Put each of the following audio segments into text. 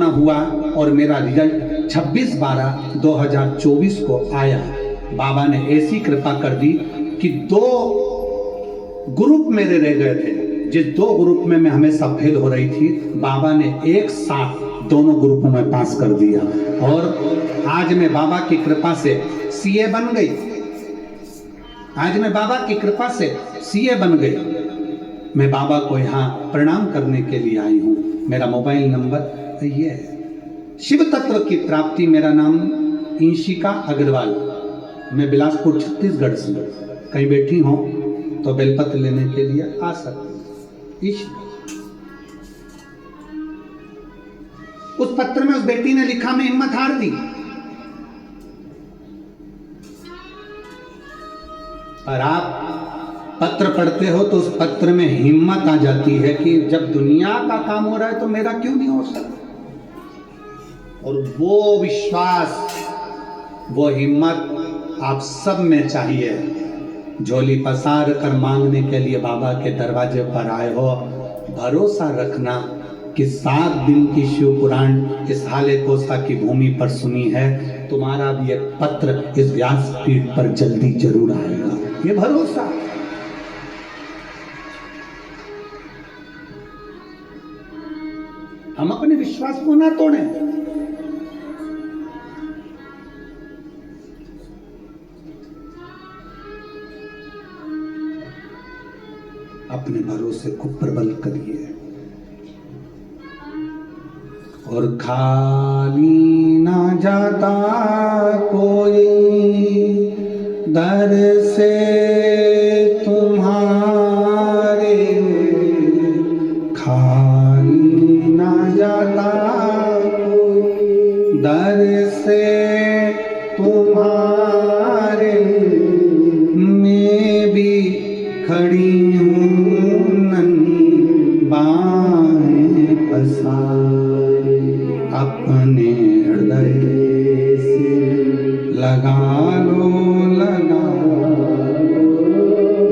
हुआ और मेरा रिजल्ट 26/12/2024 को आया। बाबा ने ऐसी कृपा कर दी कि 2 ग्रुप मेरे रह गए थे। जिस 2 ग्रुप में मैं हमेशा फेल हो रही थी, बाबा ने एक साथ दोनों ग्रुपों में पास कर दिया और आज मैं बाबा की कृपा से सीए बन गई। आज मैं बाबा की कृपा से सीए बन गई। मैं बाबा को यहाँ प्रणाम करने के लिए आई हूँ। मेरा मोबाइल नंबर ये है। शिव तत्व की प्राप्ति। मेरा नाम इंशिका अग्रवाल। मैं बिलासपुर छत्तीसगढ़ से। कहीं बैठी हो तो बेलपत्र लेने के लिए आ सकते। उस पत्र में उस बेटी ने लिखा, मैं हिम्मत हार दी, और आप पत्र पढ़ते हो तो उस पत्र में हिम्मत आ जाती है कि जब दुनिया का काम हो रहा है तो मेरा क्यों नहीं हो सकता। और वो विश्वास, वो हिम्मत आप सब में चाहिए। झोली पसार कर मांगने के लिए बाबा के दरवाजे पर आए हो। भरोसा रखना कि 7 दिन की शिव पुराण इस हाले कोसा की भूमि पर सुनी है। तुम्हारा भी एक पत्र इस व्यासपीठ पर जल्दी जरूर आएगा, ये भरोसा। हम अपने विश्वास को ना तोड़ें। अपने भरोसे को प्रबल करिए। और खाली ना जाता कोई दर से तुम्हारे, खाली ना जाता कोई दर से तुम्हारे। मैं भी खड़ी हूँ नन्ही बाहें पसारे, अपने हृदय से लगा लो, लगा लो।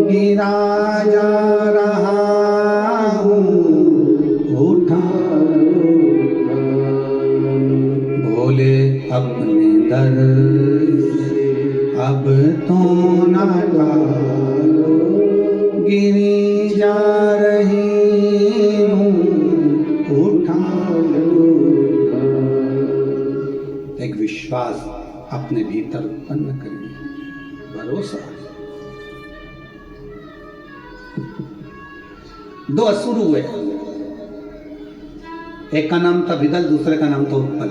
गिरा जा रहा हूँ, उठा लो। भोले अपने दर से अब तो ना टालो, गिरी जा रही हूँ, उठा लो। एक विश्वास अपने भीतर उत्पन्न करिए, भरोसा। 2 असुर हुए। एक का नाम था विदल, दूसरे का नाम था उत्पल।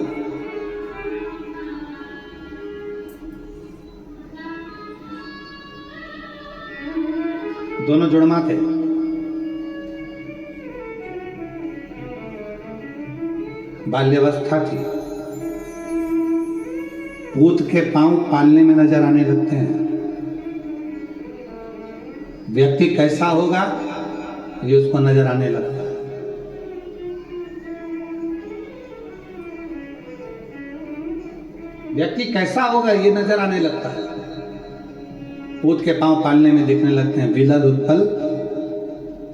दोनों जुड़मा थे। बाल्यावस्था थी। पूत के पांव पालने में नजर आने लगते हैं। व्यक्ति कैसा होगा ये उसको नजर आने लगता है। व्यक्ति कैसा होगा ये नजर आने लगता है। पूत के पांव पालने में दिखने लगते हैं। विदल उत्पल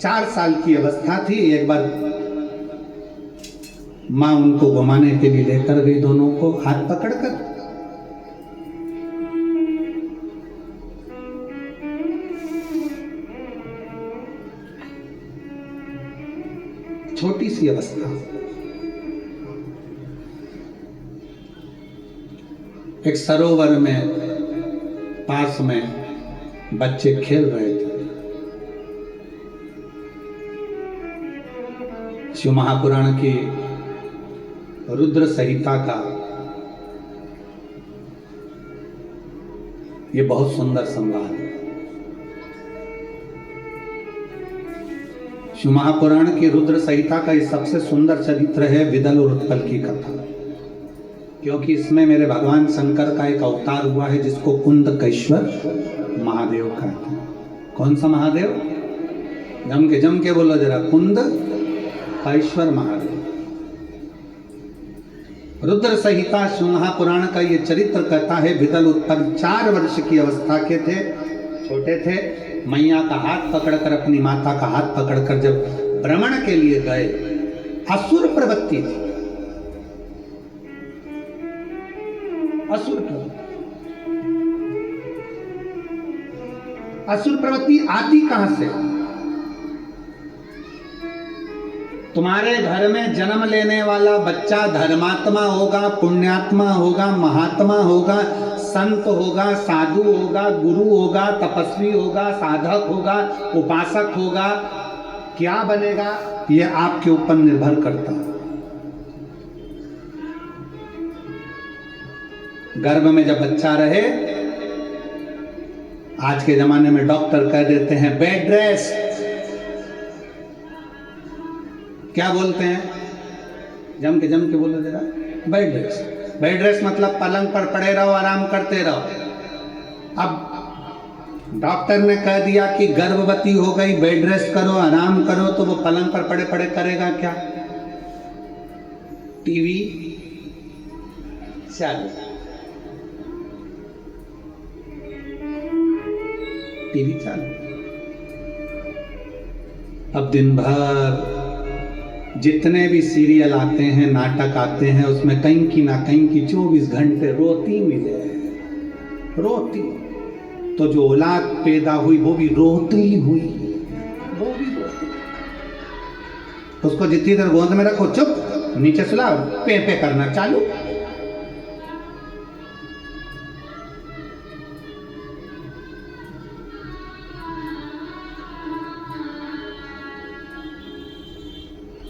4 साल की अवस्था थी। एक बार मां उनको घुमाने के लिए लेकर गई, दोनों को हाथ पकड़कर। छोटी सी अवस्था। एक सरोवर में पास में बच्चे खेल रहे थे। शिव महापुराण की रुद्र संहिता का ये बहुत सुंदर संवाद है। शिव महापुराण की रुद्र संहिता का ये सबसे सुंदर चरित्र है विदल और उत्पल की कथा। क्योंकि इसमें मेरे भगवान शंकर का एक अवतार हुआ है जिसको कुंदकेश्वर महादेव कहते हैं। कौन सा महादेव? जम के बोलो जरा, कुंदकेश्वर महादेव। रुद्र संहिता शिव महापुराण का ये चरित्र कहता है विदल उत्पल 4 वर्ष की अवस्था के थे, छोटे थे। मैया का हाथ पकड़कर, अपनी माता का हाथ पकड़कर जब भ्रमण के लिए गए, असुर प्रवृत्ति थी। असुर प्रवृत्ति आती कहां से? तुम्हारे घर में जन्म लेने वाला बच्चा धर्मात्मा होगा, पुण्यात्मा होगा, महात्मा होगा, संत होगा, साधु होगा, गुरु होगा, तपस्वी होगा, साधक होगा, उपासक होगा, क्या बनेगा यह आपके ऊपर निर्भर करता है। गर्भ में जब बच्चा रहे, आज के जमाने में डॉक्टर कह देते हैं बेड रेस्ट, क्या बोलते हैं, जम के बोलो जरा, बेड रेस्ट। बेड रेस्ट मतलब पलंग पर पड़े रहो, आराम करते रहो। अब डॉक्टर ने कह दिया कि गर्भवती हो गई, बेड रेस्ट करो, आराम करो, तो वो पलंग पर पड़े पड़े करेगा क्या? टीवी चालू, टीवी चालू। अब दिन भर जितने भी सीरियल आते हैं, नाटक आते हैं, उसमें कहीं की ना कहीं की 24 घंटे रोती मिले, रोती। तो जो औलाद पैदा हुई वो भी रोती हुई, वो भी रोती। उसको जितनी देर गोद में रखो चुप, नीचे सुलाओ पे पे करना चालू।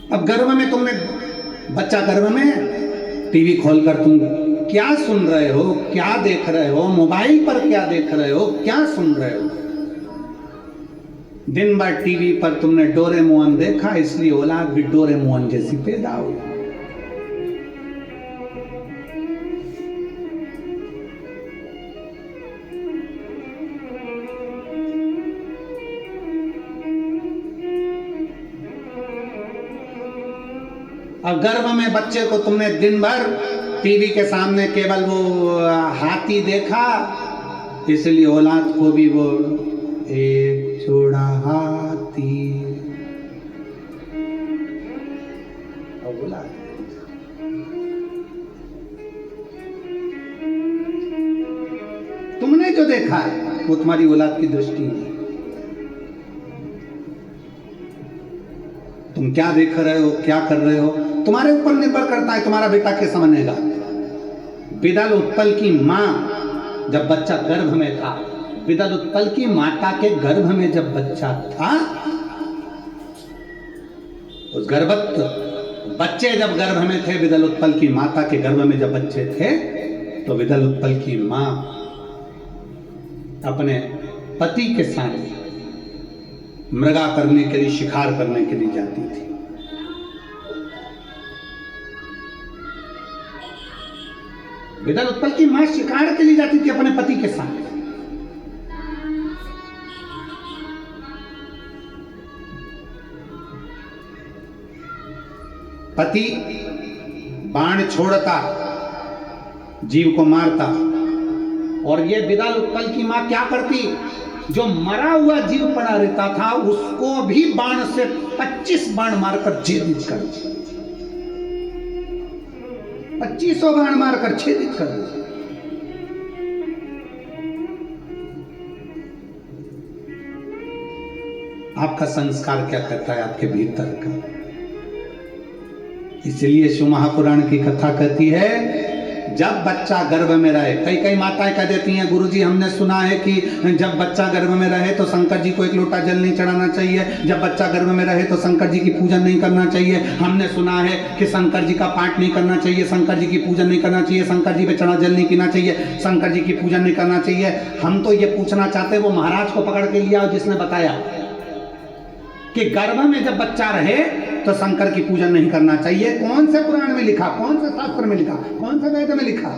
अब गर्भ में तुमने बच्चा गर्भ में, टीवी खोलकर तुम क्या सुन रहे हो, क्या देख रहे हो, मोबाइल पर क्या देख रहे हो, क्या सुन रहे हो? दिन भर टीवी पर तुमने डोरेमोन देखा, इसलिए औलाद भी डोरेमोन जैसी पैदा हुई। अब गर्भ में बच्चे को तुमने दिन भर टीवी के सामने केवल वो हाथी देखा, इसलिए औलाद को भी वो एक छोड़ा हाथी बोला। तुमने जो देखा है वो तुम्हारी औलाद की दृष्टि है। तुम क्या देख रहे हो, क्या कर रहे हो, तुम्हारे ऊपर निर्भर करता है तुम्हारा बेटा कैसा बनेगा। विदल उत्पल की मां जब बच्चा गर्भ में था, विदल उत्पल की माता के गर्भ में जब बच्चा था, उस गर्भवत बच्चे जब गर्भ में थे, विदल उत्पल की माता के गर्भ में जब बच्चे थे, तो विदल उत्पल की मां अपने पति के साथ मृगा करने के लिए, शिकार करने के लिए जाती थी। विदल उत्पल की मां शिकार के लिए जाती थी अपने पति के साथ। पति बाण छोड़ता, जीव को मारता, और ये विदल उत्पल की मां क्या करती, जो मरा हुआ जीव पड़ा रहता था उसको भी बाण से 25 बाण मारकर छेदित कर, 25 बाण मारकर छेदित कर। आपका संस्कार क्या कहता है आपके भीतर का? इसलिए शिव महापुराण की कथा कहती है, जब बच्चा गर्भ में रहे, कई माताएं कह देती हैं गुरुजी हमने सुना है कि जब बच्चा गर्भ में रहे तो शंकर जी को एक लोटा जल नहीं चढ़ाना चाहिए, जब बच्चा गर्भ में रहे तो शंकर जी की पूजन नहीं करना चाहिए, हमने सुना है कि शंकर जी का पाठ नहीं करना चाहिए, शंकर जी की पूजन नहीं करना चाहिए, शंकर जी पे चढ़ा जल नहीं पीना चाहिए, शंकर जी की पूजन नहीं करना चाहिए। हम तो ये पूछना चाहते हैं वो महाराज को पकड़ के लिया जिसने बताया कि गर्भ में जब बच्चा रहे तो शंकर की पूजन नहीं करना चाहिए। कौन से पुराण में लिखा, कौन से शास्त्र में लिखा, कौन से वेद में लिखा?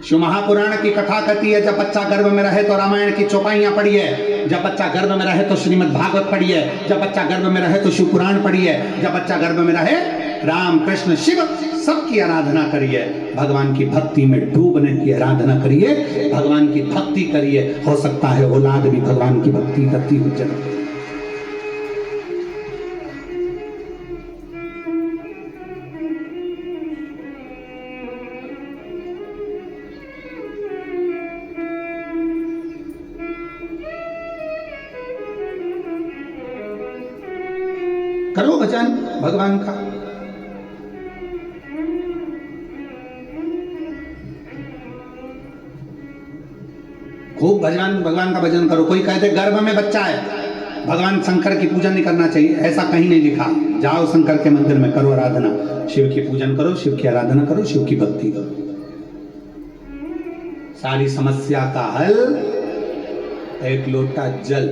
शिव महापुराण की कथा कहती है जब बच्चा गर्भ में रहे तो रामायण की चौपाइयां पढ़िए, जब बच्चा गर्भ में रहे तो श्रीमद् भागवत पढ़िए, जब बच्चा गर्भ में रहे तो शिव पुराण पढ़िए, जब बच्चा गर्भ में रहे राम कृष्ण शिव सबकी आराधना करिए, भगवान की भक्ति में डूबने की आराधना करिए, भगवान की भक्ति करिए। हो सकता है औलाद भी भगवान की भक्ति करती हुई जन्म। करो भजन भगवान का। खूब भगवान का भजन करो। कोई कहते गर्भ में बच्चा है, भगवान शंकर की पूजा नहीं करना चाहिए, ऐसा कहीं नहीं लिखा। जाओ शंकर के मंदिर में करो आराधना, शिव की पूजन करो, शिव की आराधना करो, शिव की भक्ति करो। सारी समस्या का हल एक लोटा जल।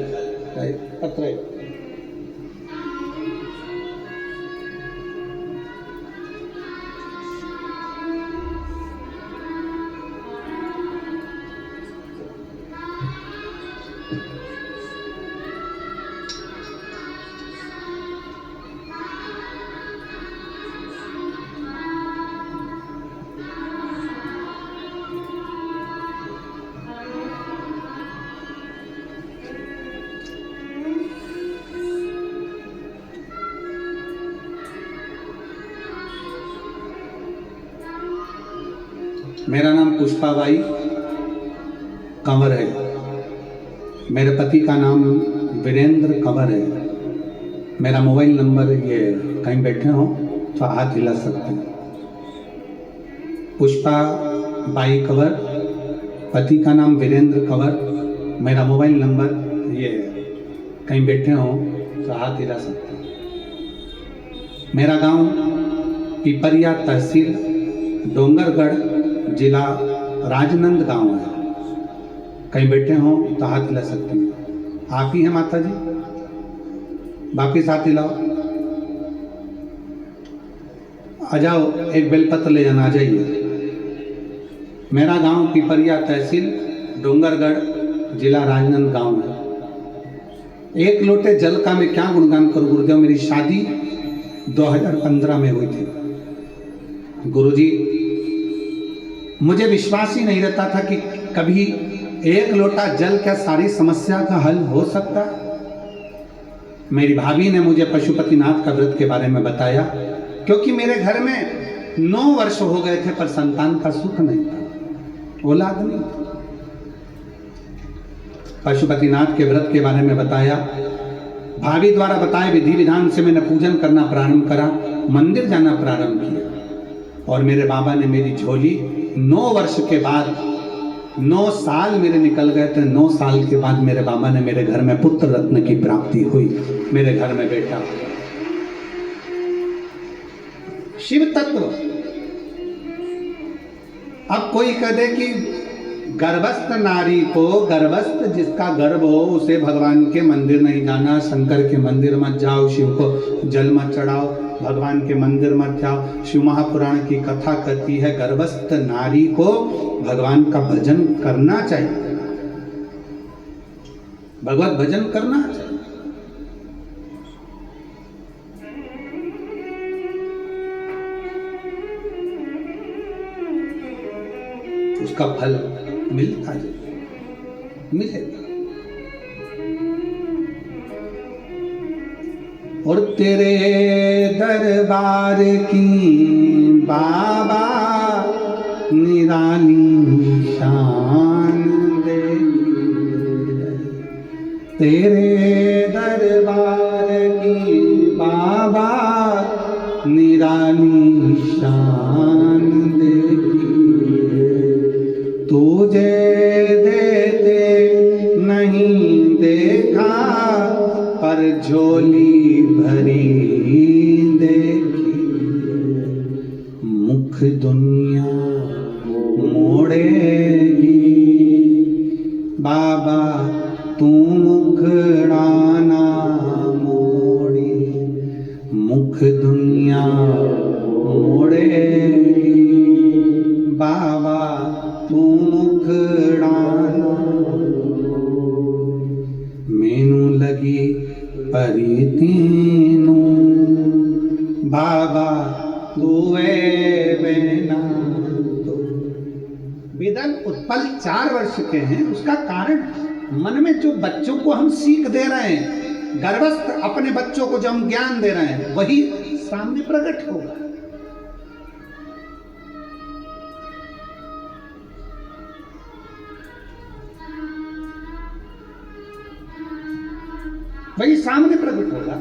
मेरा नाम पुष्पाबाई कंवर है। मेरे पति का नाम वीरेंद्र कंवर है। मेरा मोबाइल नंबर ये, कहीं बैठे हो तो हाथ हिला सकते हैं। पुष्पाबाई कंवर, पति का नाम वीरेंद्र कंवर। मेरा मोबाइल नंबर ये, कहीं बैठे हो तो हाथ हिला सकते हैं। मेरा गांव पिपरिया, तहसील डोंगरगढ़, जिला राजनंद गांव है। कहीं बैठे हो तो हाथ हिला सकते हैं। आप ही हैं माता जी? वापिस हाथ हिलाओ। आ जाओ, एक बेलपत्र ले जाना, आ जाइए। मेरा गांव पिपरिया, तहसील डोंगरगढ़, जिला राजनंद गांव है। एक लोटे जल का मैं क्या गुणगान करूं गुरुदेव। मेरी शादी 2015 में हुई थी। गुरुजी, मुझे विश्वास ही नहीं रहता था कि कभी एक लोटा जल क्या सारी समस्या का हल हो सकता। मेरी भाभी ने मुझे पशुपतिनाथ का व्रत के बारे में बताया, क्योंकि मेरे घर में 9 वर्ष हो गए थे पर संतान का सुख नहीं था, औलाद नहीं था। पशुपतिनाथ के व्रत के बारे में बताया, भाभी द्वारा बताए विधि विधान से मैंने पूजन करना प्रारंभ करा, मंदिर जाना प्रारंभ किया। और मेरे बाबा ने मेरी झोली 9 वर्ष के बाद, 9 साल मेरे निकल गए थे। 9 साल के बाद मेरे बाबा ने मेरे घर में पुत्र रत्न की प्राप्ति हुई। मेरे घर में बेटा, शिव तत्व। अब कोई कह दे कि गर्भस्थ नारी को, गर्भस्थ जिसका गर्भ हो उसे भगवान के मंदिर नहीं जाना, शंकर के मंदिर मत जाओ, शिव को जल मत चढ़ाओ, भगवान के मंदिर मत जाओ। शिव महापुराण की कथा कहती है गर्भस्थ नारी को भगवान का भजन करना चाहिए, भगवत भजन करना चाहिए। उसका फल मिलता है, मिलेगा। और तेरे दरबार की बाबा निराली शान दे, तेरे दरबार की बाबा निराली शान दे, तुझे देते नहीं देखा पर झोली भरी देखी, मुख दुनिया मोड़ेगी बाबा तू मुखड़ाना मोड़ी, मुख दुनिया मोड़ेगी बाबा तू मुखड़ाना। मैनू लगी परी तीनू बाबा दुए बेना। तो वेदन उत्पल 4 वर्ष के हैं, उसका कारण मन में जो बच्चों को हम सीख दे रहे हैं, गर्भस्थ अपने बच्चों को जो हम ज्ञान दे रहे हैं, वही सामने प्रकट होगा। वही सामने प्रकट होगा।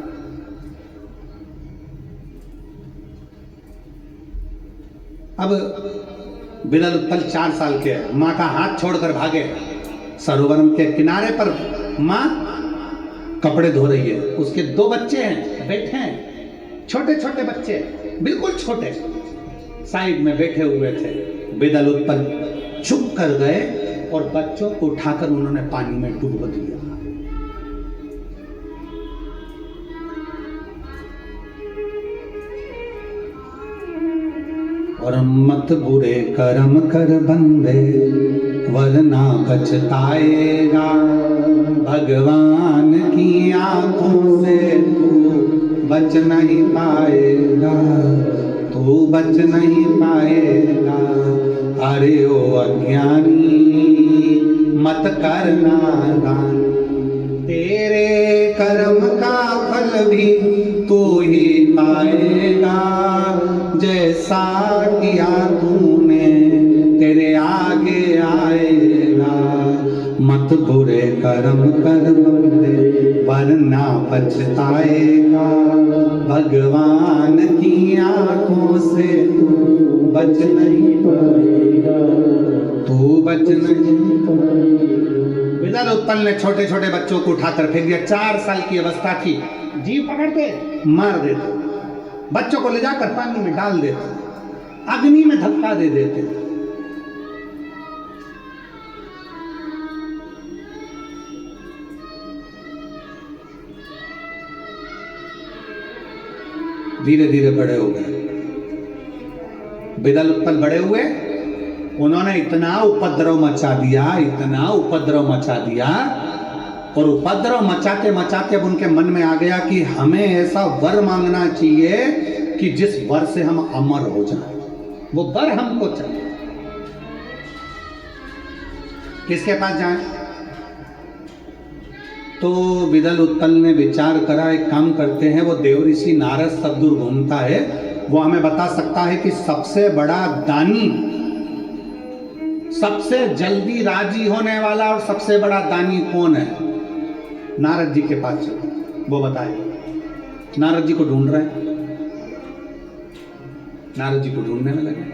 अब बिलाल उत्पल 4 साल के है, माँ का हाथ छोड़कर भागे। सरोवर के किनारे पर माँ कपड़े धो रही है, उसके 2 बच्चे हैं, बैठे हैं, छोटे छोटे बच्चे, बिल्कुल छोटे, साइड में बैठे हुए थे। बिलाल उत्पल चुप कर गए और बच्चों को उठाकर उन्होंने पानी में डुबो दिया। और मत बुरे कर्म कर बंदे वरना पछताएगा, भगवान की आंखों से तू बच नहीं पाएगा, तू बच नहीं पाएगा। अरे ओ अज्ञानी मत करना दान, तेरे कर्म का फल भी तू ही पाएगा, जैसा किया तूने तेरे आगे आएगा। मत बुरे कर्म कर बंदे वरना पछताएगा, भगवान की आंखों से तू बच नहीं पाएगा, तू बच नहीं पाएगा। बिलाल उत्पल ने छोटे छोटे बच्चों को उठाकर फेंक दिया। 4 साल की अवस्था थी, जीव पकड़ते मार देते, बच्चों को ले जाकर पानी में डाल देते, अग्नि में धक्का दे देते। धीरे धीरे बड़े हो गए। बिलाल उत्पल बड़े हुए, उन्होंने इतना उपद्रव मचा दिया, इतना उपद्रव मचा दिया, और उपद्रव मचाते मचाते अब उनके मन में आ गया कि हमें ऐसा वर मांगना चाहिए कि जिस वर से हम अमर हो जाएं। वो वर हमको चाहिए। किसके पास जाएं? तो बिलाल उत्पल ने विचार करा, एक काम करते हैं, वो देव ऋषि नारद सद्दूर घूमता है, वो हमें बता सकता है कि सबसे बड़ा दानी, सबसे जल्दी राजी होने वाला और सबसे बड़ा दानी कौन है? नारद जी के पास चलो, वो बताए। नारद जी को ढूंढ रहे हैं, नारद जी को ढूंढने में लगे,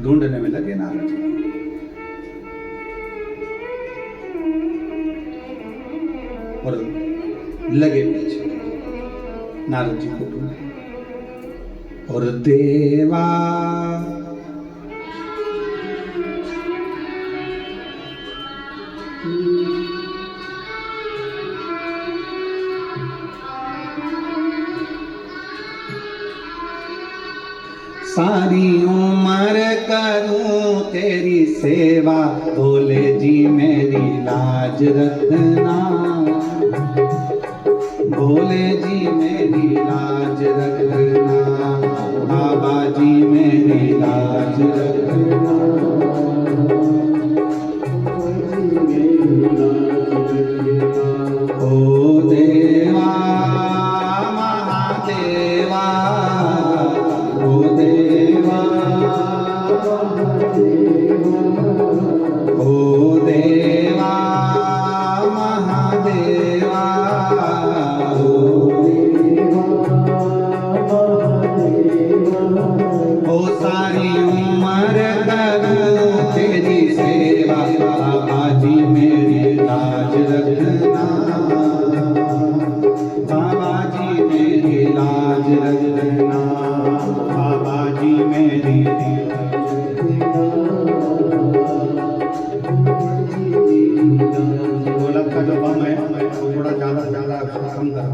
ढूंढने में लगे नारद जी। और लगे पीछे नारद जी को ढूंढे। और देवा सारी उम्र करूं तेरी सेवा, भोले जी मेरी लाज रखना, भोले जी मेरी लाज रखना, बाबा जी मेरी लाज रखना, ओ देवा महादेवा, ओ देवा ओ देवा महादेवा, ओ सारी उम्र करूं तेरी सेवा, बाबा जी मेरी लाज रखना, बाबा जी मेरी लाज रखना, बाबा जी मेरी ढोलक का जो बम है थोड़ा ज्यादा कम कर।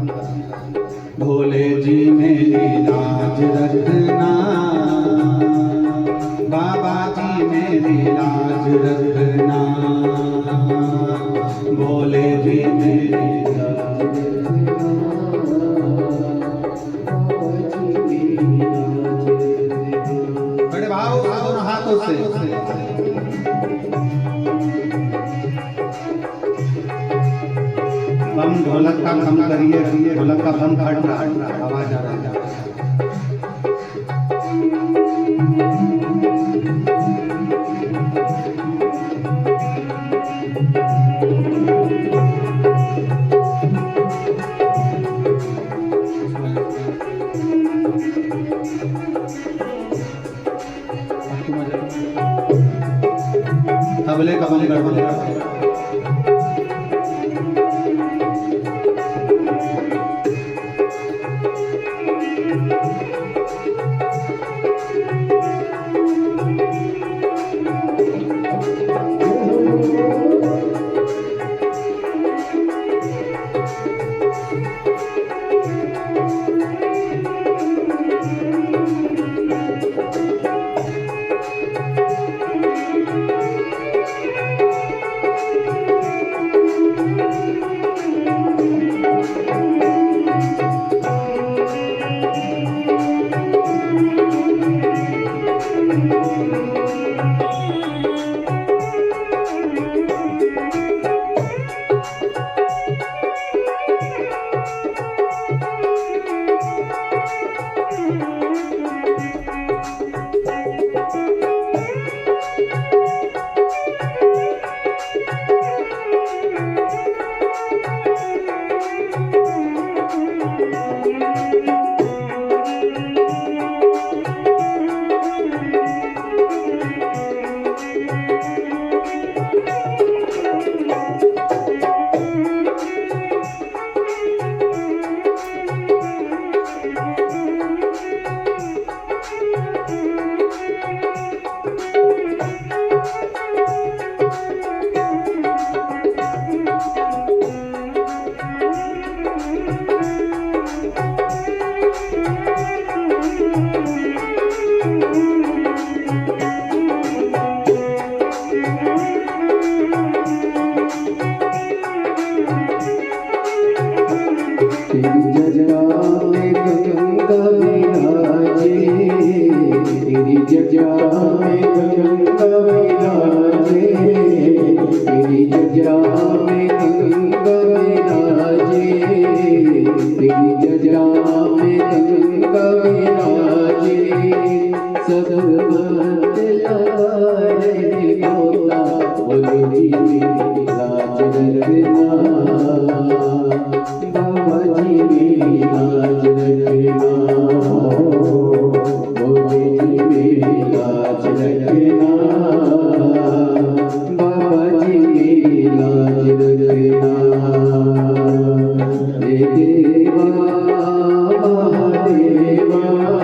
भोले जी मेरी लाज रखना, बाबा जी मेरी लाज रखना, भोले जी मेरी लाज रखना, बड़े भाव दोनों हाथों से बम ढोलक का कम करिए, ढोलक का बम फट रहा, आवाज आ रहा है। तबले का मन गड़बड़ है। देवा महादेवा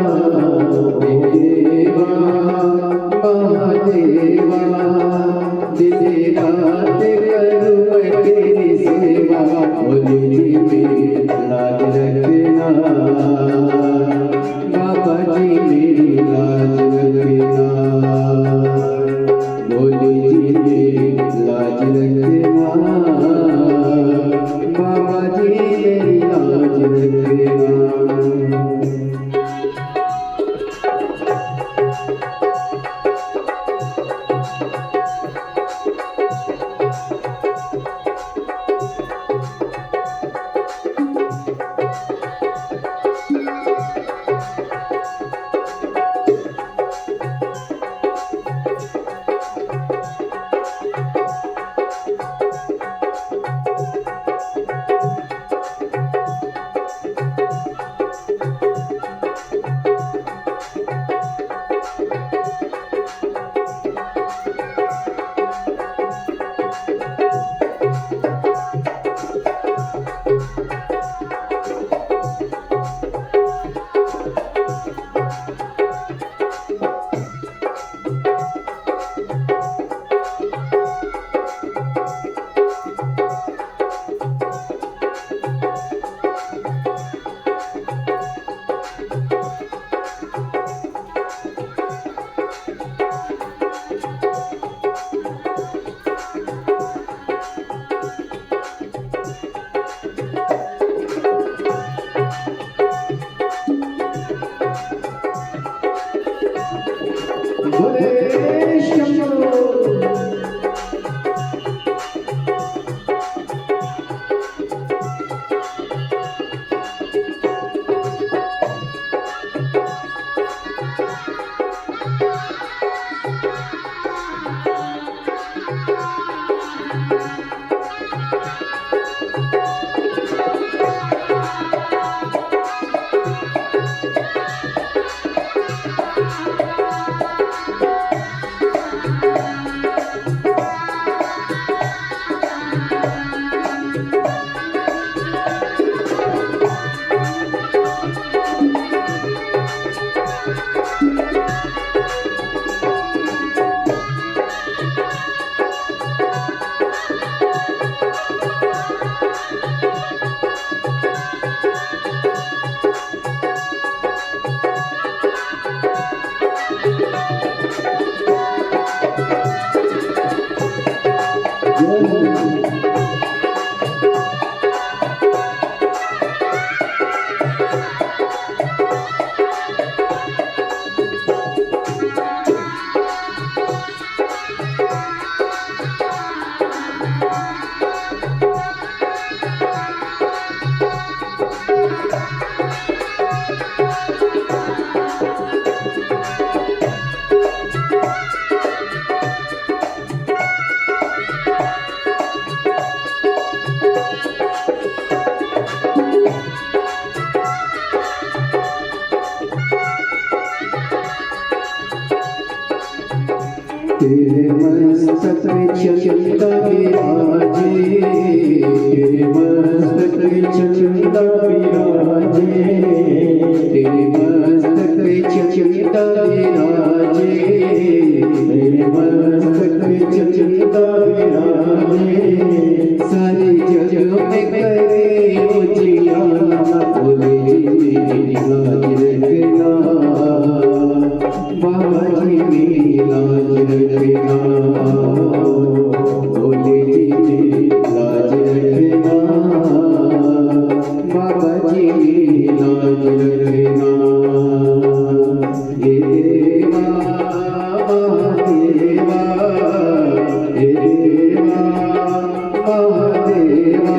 तेरे मस्तक पे चंदा विराजे, तेरे मस्तक पे चंदा विराजे, तेरे मस्तक पे चंदा विराजे, तेरे मस्तक पे चंदा विराजे। सारे जग में करे उजियारा, बोले जी मेरी लाज रखना, बाबा जी मेरी लाज रखना, बोले जी मेरी लाज रखना, बाबा जी मेरी लाज रखना। हे देवा महादेवा, हे देवा महादेवा,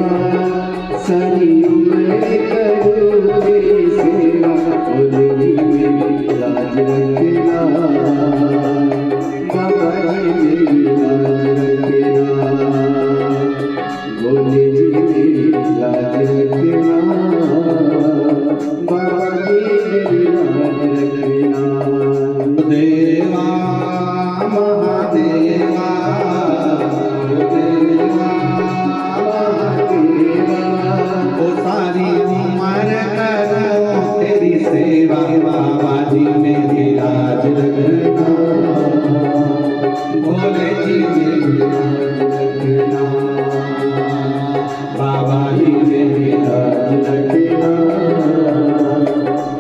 सारी उम्र करूँ तेरी सेवा, बोले जी मेरी लाज रखना, बाबा जी मेरी लाज रखना, बोले जी मेरी लाज रखना, बाबा जी मेरी लाज रखना। देवा महादेवा, देवा महादेवा, ओ सारी उम्र करो तेरी सेवा, बाबा जी मेरी लाज रखना, भोले जी मेरी लाज रखना, बाबा जी मेरी लाज रखना,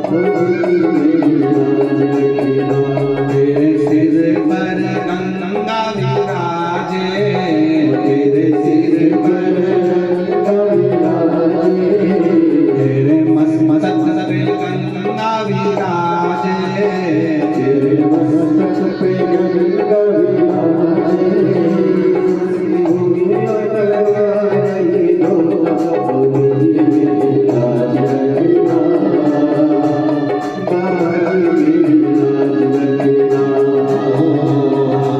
बोले जी मेरी लाज रखना। तेरे सिर पर गंगा विराजे, तेरे सिर पर तेरे मस्तक पे गंगा विराजे, तेरे मस्तक पे गंगा विराजे, दुनिया लगाए धोखा, बोले जी मेरी लाज रखना, बाबा जी मेरी लाज रखना,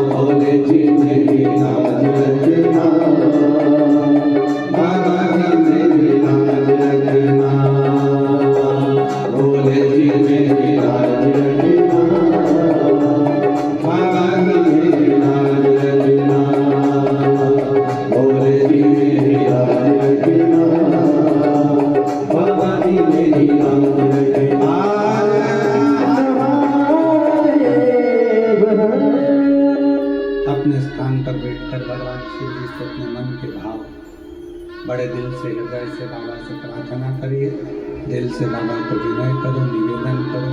भोले जी मेरी लाज रखना, बाबा जी मेरी लाज रखना, भोले जी मेरी लाज रखना, बाबा जी मेरी लाज रखना, भोले जी मेरी लाज रखना, बाबा जी मेरी लाज रखना। अपने स्थान पर बैठकर भगवान शिव जी से अपने मन के भाव बड़े दिल से हृदय से बाबा से प्रार्थना करिए। दिल से बाबा को विनय करो, निवेदन करो,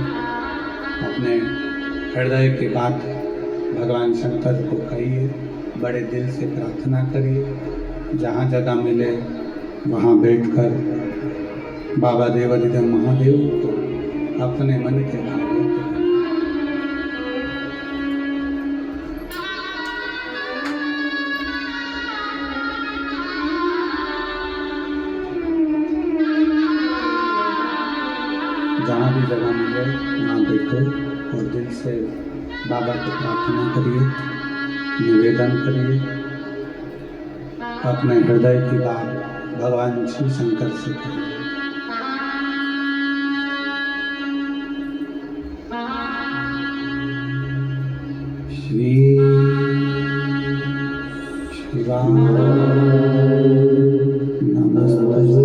अपने हृदय की बात भगवान शंकर को कहिए, बड़े दिल से प्रार्थना करिए। जहाँ जगह मिले वहाँ बैठकर बाबा देवाधिदेव महादेव को अपने मन के भाव व्यक्त करें। जहाँ भी जगह मिले वहाँ बैठो और दिल से बाबा को प्रार्थना करिए, निवेदन करिए, अपने हृदय की बात भगवान शिव शंकर से करिए। श्री शिवाय नमस्तु।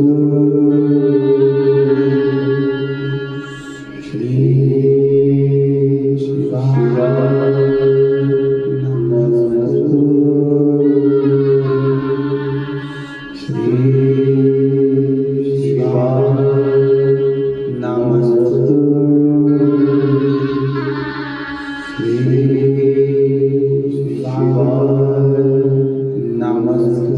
नमस्ते।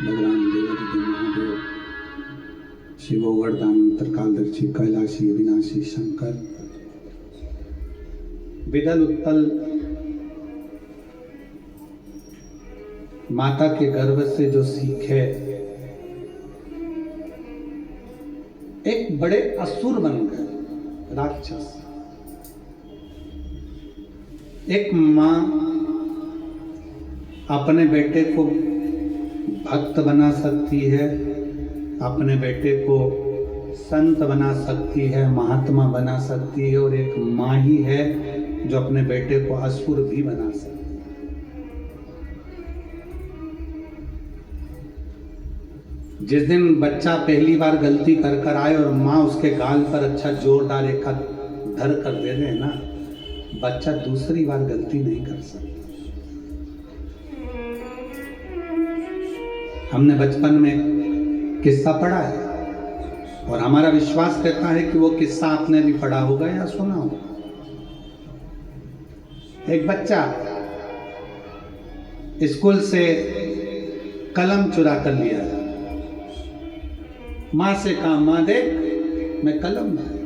भगवान देवादिदेव महादेव शिवो वरदानी त्रिकालदर्शी कैलाशी अविनाशी शंकर विदल उत्पल माता के गर्भ से जो सीखे, एक बड़े असुर बन गए, राक्षस। एक मां अपने बेटे को भक्त बना सकती है, अपने बेटे को संत बना सकती है, महात्मा बना सकती है, और एक मां ही है जो अपने बेटे को असुर भी बना सकती है। जिस दिन बच्चा पहली बार गलती कर कर आए और माँ उसके गाल पर अच्छा जोरदार एक हाथ धर कर दे दे ना, बच्चा दूसरी बार गलती नहीं कर सकता। हमने बचपन में किस्सा पढ़ा है और हमारा विश्वास कहता है कि वो किस्सा आपने भी पढ़ा होगा या सुना होगा। एक बच्चा स्कूल से कलम चुरा कर लिया, माँ से कहा माँ देख मैं कलम लाया,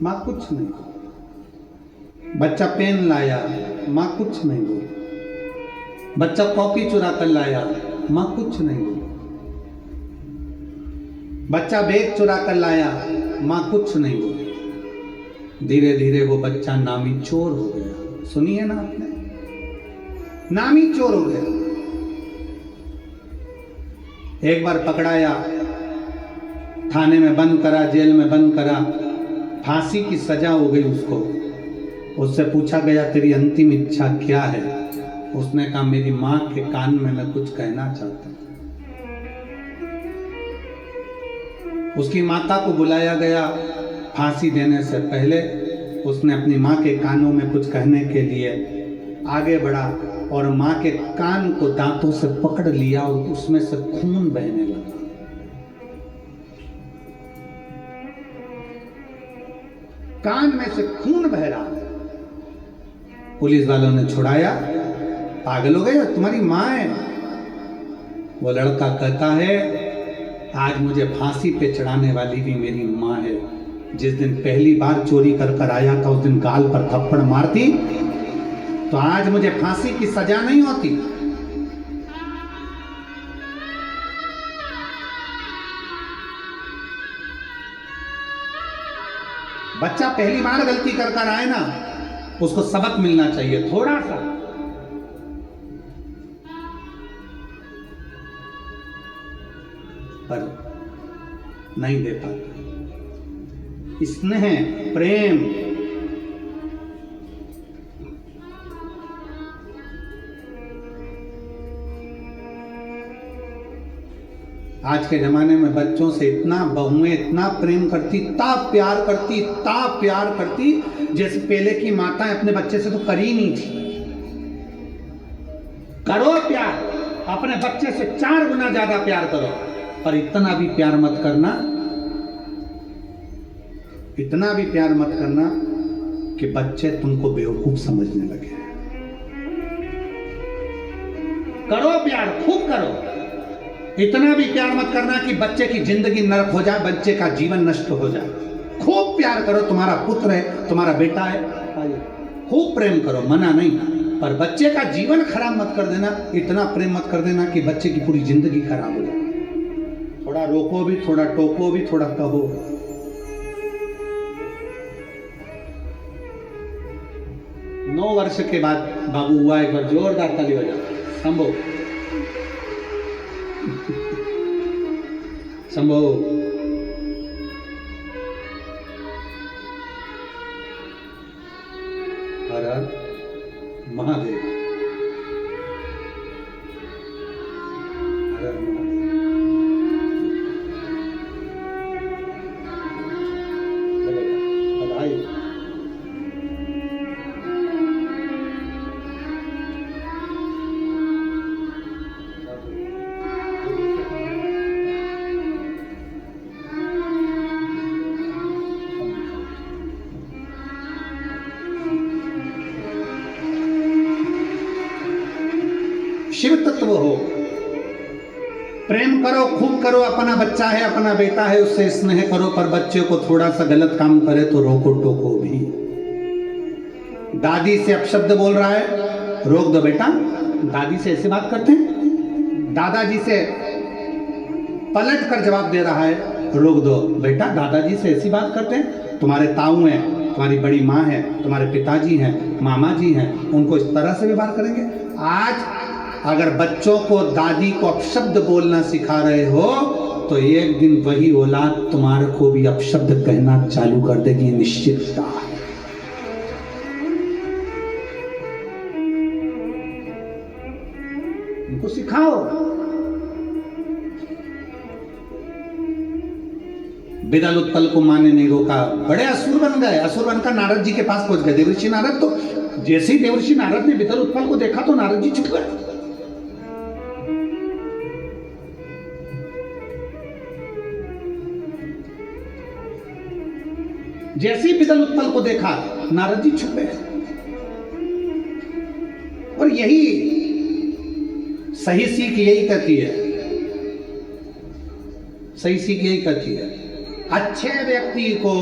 माँ कुछ नहीं बोली। बच्चा पेन लाया, माँ कुछ नहीं बोली। बच्चा कॉपी चुरा कर लाया, माँ कुछ नहीं बोली। बच्चा बैग चुरा कर लाया, माँ कुछ नहीं बोली। धीरे धीरे वो बच्चा नामी चोर हो गया। सुनिए ना आपने, नामी चोर हो गया। एक बार पकड़ाया, थाने में बंद करा, जेल में बंद करा, फांसी की सजा हो गई उसको। उससे पूछा गया तेरी अंतिम इच्छा क्या है? उसने कहा मेरी माँ के कान में मैं कुछ कहना चाहता हूँ। उसकी माता को बुलाया गया। फांसी देने से पहले उसने अपनी माँ के कानों में कुछ कहने के लिए आगे बढ़ा और माँ के कान को दांतों से पकड़ लिया और उसमें से खून बहने लगा। कान में से खून बह रहा है। पुलिस वालों ने छुड़ाया। पागल हो गए, तुम्हारी माँ है। वो लड़का कहता है आज मुझे फांसी पे चढ़ाने वाली भी मेरी माँ है। जिस दिन पहली बार चोरी कर कर आया था उस दिन गाल पर थप्पड़ मारती तो आज मुझे फांसी की सजा नहीं होती। बच्चा पहली बार गलती कर कर आए ना, उसको सबक मिलना चाहिए थोड़ा सा। पर नहीं दे पाता। स्नेह, प्रेम, आज के जमाने में बच्चों से इतना बहुएं इतना प्रेम करती, इतना प्यार करती, इतना प्यार करती, जैसे पहले की माताएं अपने बच्चे से तो करी नहीं थी। करो प्यार, अपने बच्चे से 4 गुना ज्यादा प्यार करो, पर इतना भी प्यार मत करना, इतना भी प्यार मत करना कि बच्चे तुमको बेवकूफ समझने लगे। करो प्यार, खूब करो। इतना भी प्यार मत करना कि बच्चे की जिंदगी नरक हो जाए, बच्चे का जीवन नष्ट हो जाए। खूब प्यार करो, तुम्हारा पुत्र है, तुम्हारा बेटा है, खूब प्रेम करो, मना नहीं, पर बच्चे का जीवन खराब मत कर देना। इतना प्रेम मत कर देना कि बच्चे की पूरी जिंदगी खराब हो जाए। थोड़ा रोको भी, थोड़ा टोको भी, थोड़ा कहो। 9 वर्ष के बाद बाबू हुआ, एक बार जोरदार ताली बजाओ। शंभो शंभो। हर हर महादेव, हर हर महादेव। चलो बधाई। प्रेम करो, खूब करो, अपना बच्चा है, अपना बेटा है, उससे स्नेह करो, पर बच्चे को थोड़ा सा गलत काम करे तो रोको टोको भी। दादी से अपशब्द बोल रहा है, रोक दो बेटा। दादी से ऐसे बात करते हैं। दादाजी से पलट कर जवाब दे रहा है, रोक दो बेटा। दादाजी से ऐसी बात करते हैं। तुम्हारे ताऊ हैं, तुम्हारी बड़ी माँ है, तुम्हारे पिताजी हैं, मामा जी हैं, उनको इस तरह से व्यवहार करेंगे। आज अगर बच्चों को दादी को अपशब्द बोलना सिखा रहे हो तो एक दिन वही औलाद तुम्हारे को भी अपशब्द कहना चालू कर देगी, निश्चितता है। उनको सिखाओ। बिदल उत्पल को माँ ने नहीं रोका, बड़े असुर बन गए। असुर बनकर नारद जी के पास पहुंच गए। देवर्षि नारद तो जैसे ही देवर्षि नारद ने बिदल उत्पल को देखा तो नारद जी छुप गए। जैसे ही बिदल उत्पल को देखा नारद जी छुप गए। और यही सही सीख यही कहती है, सही सीख यही कहती है। अच्छे व्यक्ति को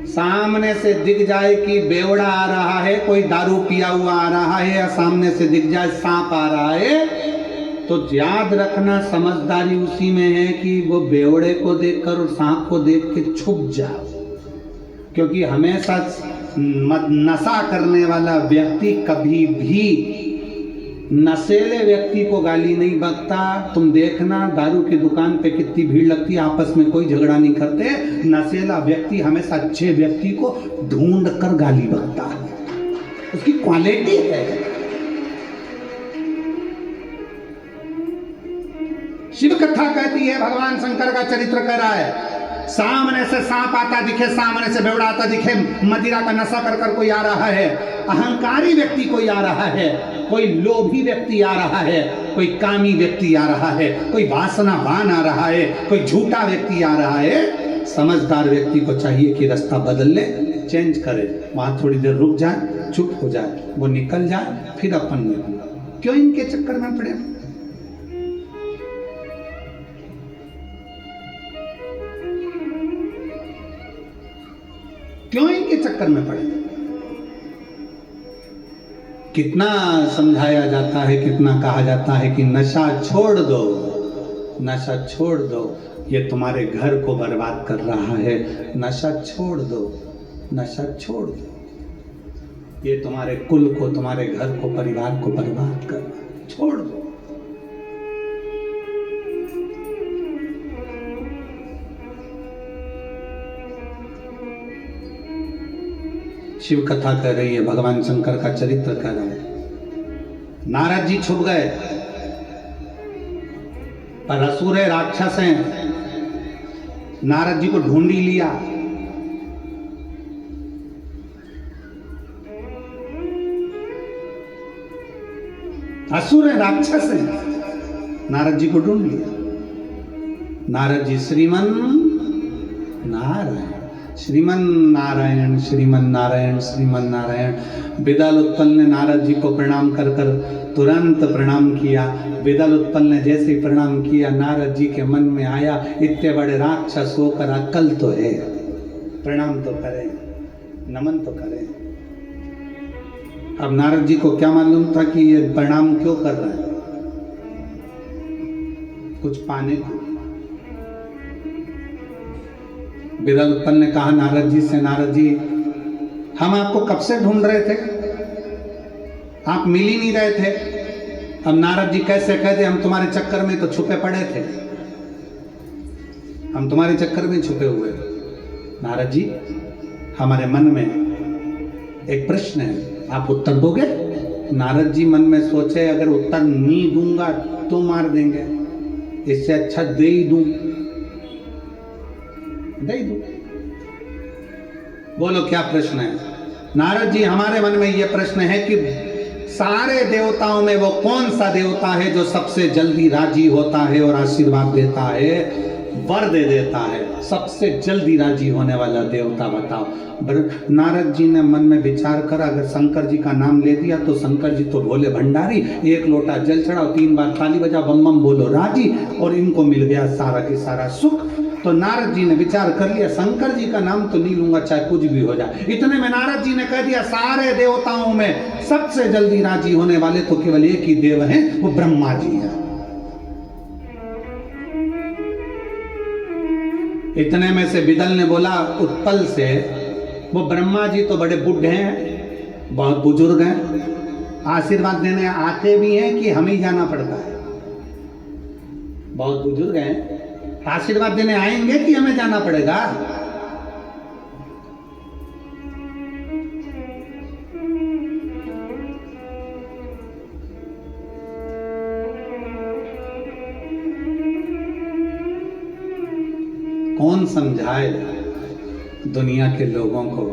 सामने से दिख जाए कि बेवड़ा आ रहा है, कोई दारू पिया हुआ आ रहा है, या सामने से दिख जाए सांप आ रहा है, तो याद रखना समझदारी उसी में है कि वो बेवड़े को देखकर और सांप को देख के छुप जाओ। क्योंकि हमेशा नशा करने वाला व्यक्ति कभी भी नशेले व्यक्ति को गाली नहीं बकता। तुम देखना दारू की दुकान पे कितनी भीड़ लगती है, आपस में कोई झगड़ा नहीं करते। नशेला व्यक्ति हमेशा अच्छे व्यक्ति को ढूंढ कर गाली बकता है, उसकी क्वालिटी है। शिव कथा कहती है, भगवान शंकर का चरित्र कह रहा है, सामने से सांप आता दिखे, सामने से बेवड़ा आता दिखे, मदिरा का नशा कर कर कोई आ रहा है, अहंकारी व्यक्ति कोई आ रहा है, कोई लोभी व्यक्ति आ रहा है, कोई कामी व्यक्ति आ रहा है, कोई वासनावान आ रहा है, कोई झूठा व्यक्ति आ रहा है, समझदार व्यक्ति को चाहिए कि रास्ता बदल ले, चेंज करे, वहां थोड़ी देर रुक जाए, चुप हो जाए, वो निकल जाए, फिर अपन निकल। क्यों इनके चक्कर में पड़े? क्यों इनके चक्कर में पड़े? कितना समझाया जाता है, कितना कहा जाता है कि नशा छोड़ दो, नशा छोड़ दो, ये तुम्हारे घर को बर्बाद कर रहा है, नशा छोड़ दो, नशा छोड़ दो, ये तुम्हारे कुल को, तुम्हारे घर को, परिवार को बर्बाद कर रहा है, छोड़ दो। शिव कथा कह रही है, भगवान शंकर का चरित्र कह रहा है। नारद जी छुप गए, पर असुर है, राक्षस हैं, नारद जी को ढूंढ ही लिया। असुर है, राक्षस है, नारद जी को ढूंढ लिया। नारद जी श्रीमन नारायण, श्रीमन नारायण, श्रीमन नारायण, श्रीमन नारायण। बिदल उत्पल ने नारद जी को प्रणाम कर कर तुरंत प्रणाम किया। बिदल उत्पल ने जैसे ही प्रणाम किया, नारद जी के मन में आया, इतने बड़े राक्षस होकर अक्ल तो है, प्रणाम तो करें, नमन तो करें। अब नारद जी को क्या मालूम था कि ये प्रणाम क्यों कर रहा है, कुछ पाने को। बिदल उत्पल ने कहा नारद जी से, नारद जी हम आपको कब से ढूंढ रहे थे, आप मिल ही नहीं रहे थे। अब नारद जी कैसे कहते, हम तुम्हारे चक्कर में तो छुपे पड़े थे, हम तुम्हारे चक्कर में छुपे हुए। नारद जी हमारे मन में एक प्रश्न है, आप उत्तर दोगे? नारद जी मन में सोचे, अगर उत्तर नहीं दूंगा तो मार देंगे, इससे अच्छा दे ही दूं, दे दूं। बोलो क्या प्रश्न है? नारद जी हमारे मन में यह प्रश्न है कि सारे देवताओं में वो कौन सा देवता है जो सबसे जल्दी राजी होता है और आशीर्वाद देता है? वर दे देता है। सबसे जल्दी राजी होने वाला देवता बताओ। नारद जी ने मन में विचार करा, अगर शंकर जी का नाम ले दिया तो शंकर जी तो भोले भंडारी, एक लोटा जल चढ़ाओ, 3 बार ताली बजा, बम बम बोलो राजी, और इनको मिल गया सारा की सारा सुख। तो नारद जी ने विचार कर लिया, शंकर जी का नाम तो नहीं लूंगा चाहे कुछ भी हो जाए। इतने में नारद जी ने कह दिया, सारे देवताओं में सबसे जल्दी राजी होने वाले तो केवल एक ही देव हैं, वो ब्रह्मा जी हैं। इतने में से बिदल ने बोला उत्पल से, वो ब्रह्मा जी तो बड़े बुढ़े हैं, बहुत बुजुर्ग हैं, आशीर्वाद देने आते भी हैं कि हमें ही जाना पड़ता है? बहुत बुजुर्ग हैं, आशीर्वाद देने आएंगे कि हमें जाना पड़ेगा? कौन समझाए दुनिया के लोगों को?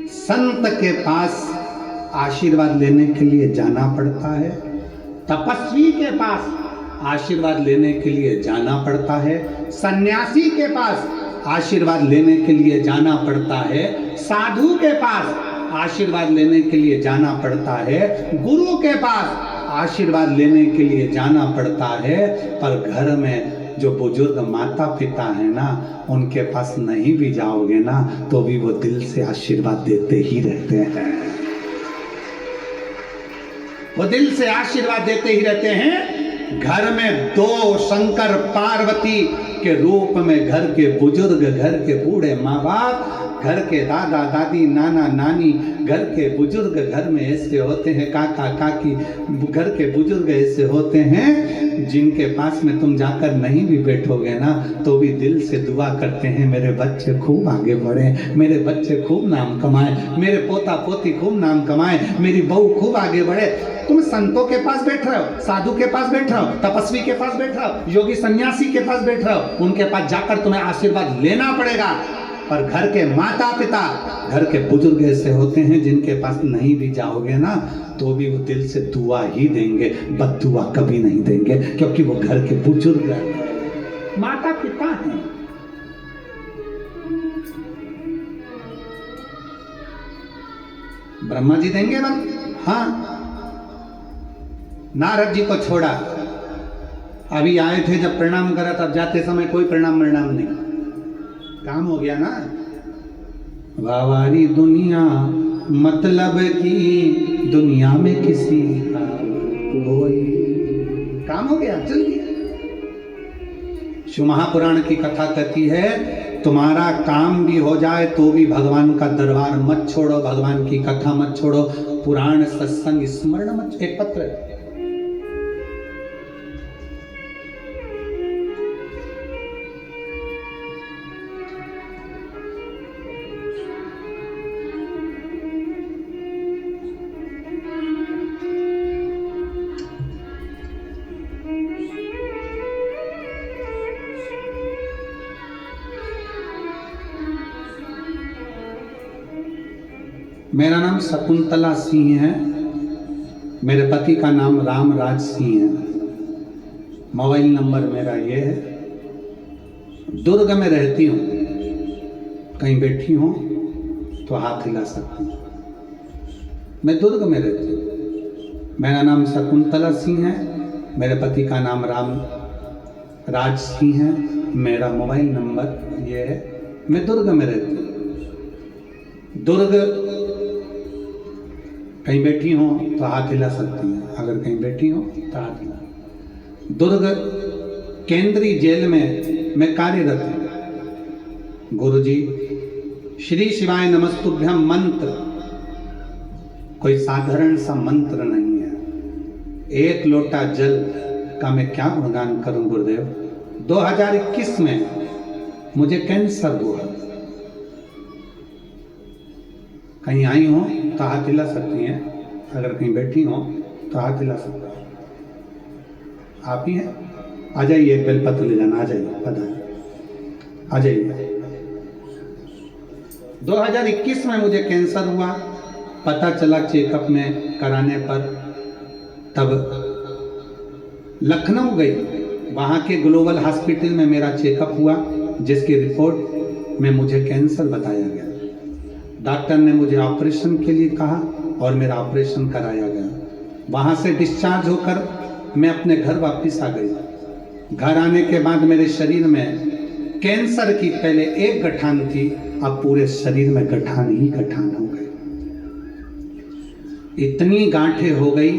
संत के पास आशीर्वाद लेने के लिए जाना पड़ता है, तपस्वी के पास आशीर्वाद लेने के लिए जाना पड़ता है, सन्यासी के पास आशीर्वाद लेने के लिए जाना पड़ता है, साधु के पास आशीर्वाद लेने के लिए जाना पड़ता है, गुरु के पास आशीर्वाद लेने के लिए जाना पड़ता है। पर घर में जो बुजुर्ग माता पिता है ना, उनके पास नहीं भी जाओगे ना तो भी वो दिल से आशीर्वाद देते ही रहते हैं। वो दिल से आशीर्वाद देते ही रहते हैं। घर में 2 शंकर पार्वती के रूप में घर के बुजुर्ग, घर के बूढ़े माँ बाप, घर के दादा दादी, नाना नानी, घर के बुजुर्ग घर में ऐसे होते हैं, काका काकी, घर के बुजुर्ग ऐसे होते हैं जिनके पास में तुम जाकर नहीं भी बैठोगे ना तो भी दिल से दुआ करते हैं, मेरे बच्चे खूब आगे बढ़े, मेरे बच्चे खूब नाम कमाए, मेरे पोता पोती खूब नाम कमाए, मेरी बहू खूब आगे बढ़े। तुम संतों के पास बैठ रहे हो, साधु के पास बैठ रहे हो, तपस्वी के पास बैठ रहे हो, योगी सन्यासी के पास बैठ रहे हो, उनके पास जाकर तुम्हें आशीर्वाद लेना पड़ेगा। पर घर के माता पिता, घर के बुजुर्ग ऐसे होते हैं जिनके पास नहीं भी जाओगे ना तो भी वो दिल से दुआ ही देंगे, बद्दुआ कभी नहीं देंगे, क्योंकि वो घर के बुजुर्ग हैं, माता पिता हैं। ब्रह्मा जी देंगे बल? हाँ। नारद जी को छोड़ा, अभी आए थे जब प्रणाम करा तब जाते समय कोई प्रणाम नहीं, काम हो गया ना। वावारी दुनिया मतलब की दुनिया में किसी का कोई काम हो गया, चल गया। शिव महापुराण की कथा कहती है, तुम्हारा काम भी हो जाए तो भी भगवान का दरबार मत छोड़ो, भगवान की कथा मत छोड़ो, पुराण सत्संग स्मरण मत। एक पत्र है, मेरा नाम शकुंतला सिंह है, मेरे पति का नाम रामराज सिंह है, मोबाइल नंबर मेरा ये है, दुर्ग में रहती हूँ, कहीं बैठी हूँ तो हाथ हिला सकती हूँ। मैं दुर्ग में रहती हूँ, मेरा नाम शकुंतला सिंह है, मेरे पति का नाम रामराज सिंह है, मेरा मोबाइल नंबर ये है, मैं दुर्ग में रहती हूँ। दुर्ग कहीं बैठी हो तो हाथ हिला सकती हैं, अगर कहीं बैठी हो तो हाथ हिला। दुर्ग केंद्रीय जेल में मैं कार्यरत हूँ। गुरुजी श्री शिवाय नमस्तुभ्यम मंत्र कोई साधारण सा मंत्र नहीं है। 1 लोटा जल का मैं क्या गुणगान करूं गुरुदेव। 2021 में मुझे कैंसर हुआ, कहीं आई हो तो हाथ हिला सकती हैं, अगर कहीं बैठी हो तो हाथ हिला सकते हैं। आप ही हैं, आ जाइए, बेलपत्र ले जाना, आ जाइए, पता आ जाइए। 2021 में मुझे कैंसर हुआ, पता चला चेकअप में कराने पर, तब लखनऊ गई, वहाँ के ग्लोबल हॉस्पिटल में मेरा चेकअप हुआ, जिसकी रिपोर्ट में मुझे कैंसर बताया गया। डॉक्टर ने मुझे ऑपरेशन के लिए कहा और मेरा ऑपरेशन कराया गया। वहाँ से डिस्चार्ज होकर मैं अपने घर वापस आ गई। घर आने के बाद मेरे शरीर में कैंसर की पहले एक गठान थी, अब पूरे शरीर में गठान ही गठान हो गए। इतनी गांठें हो गई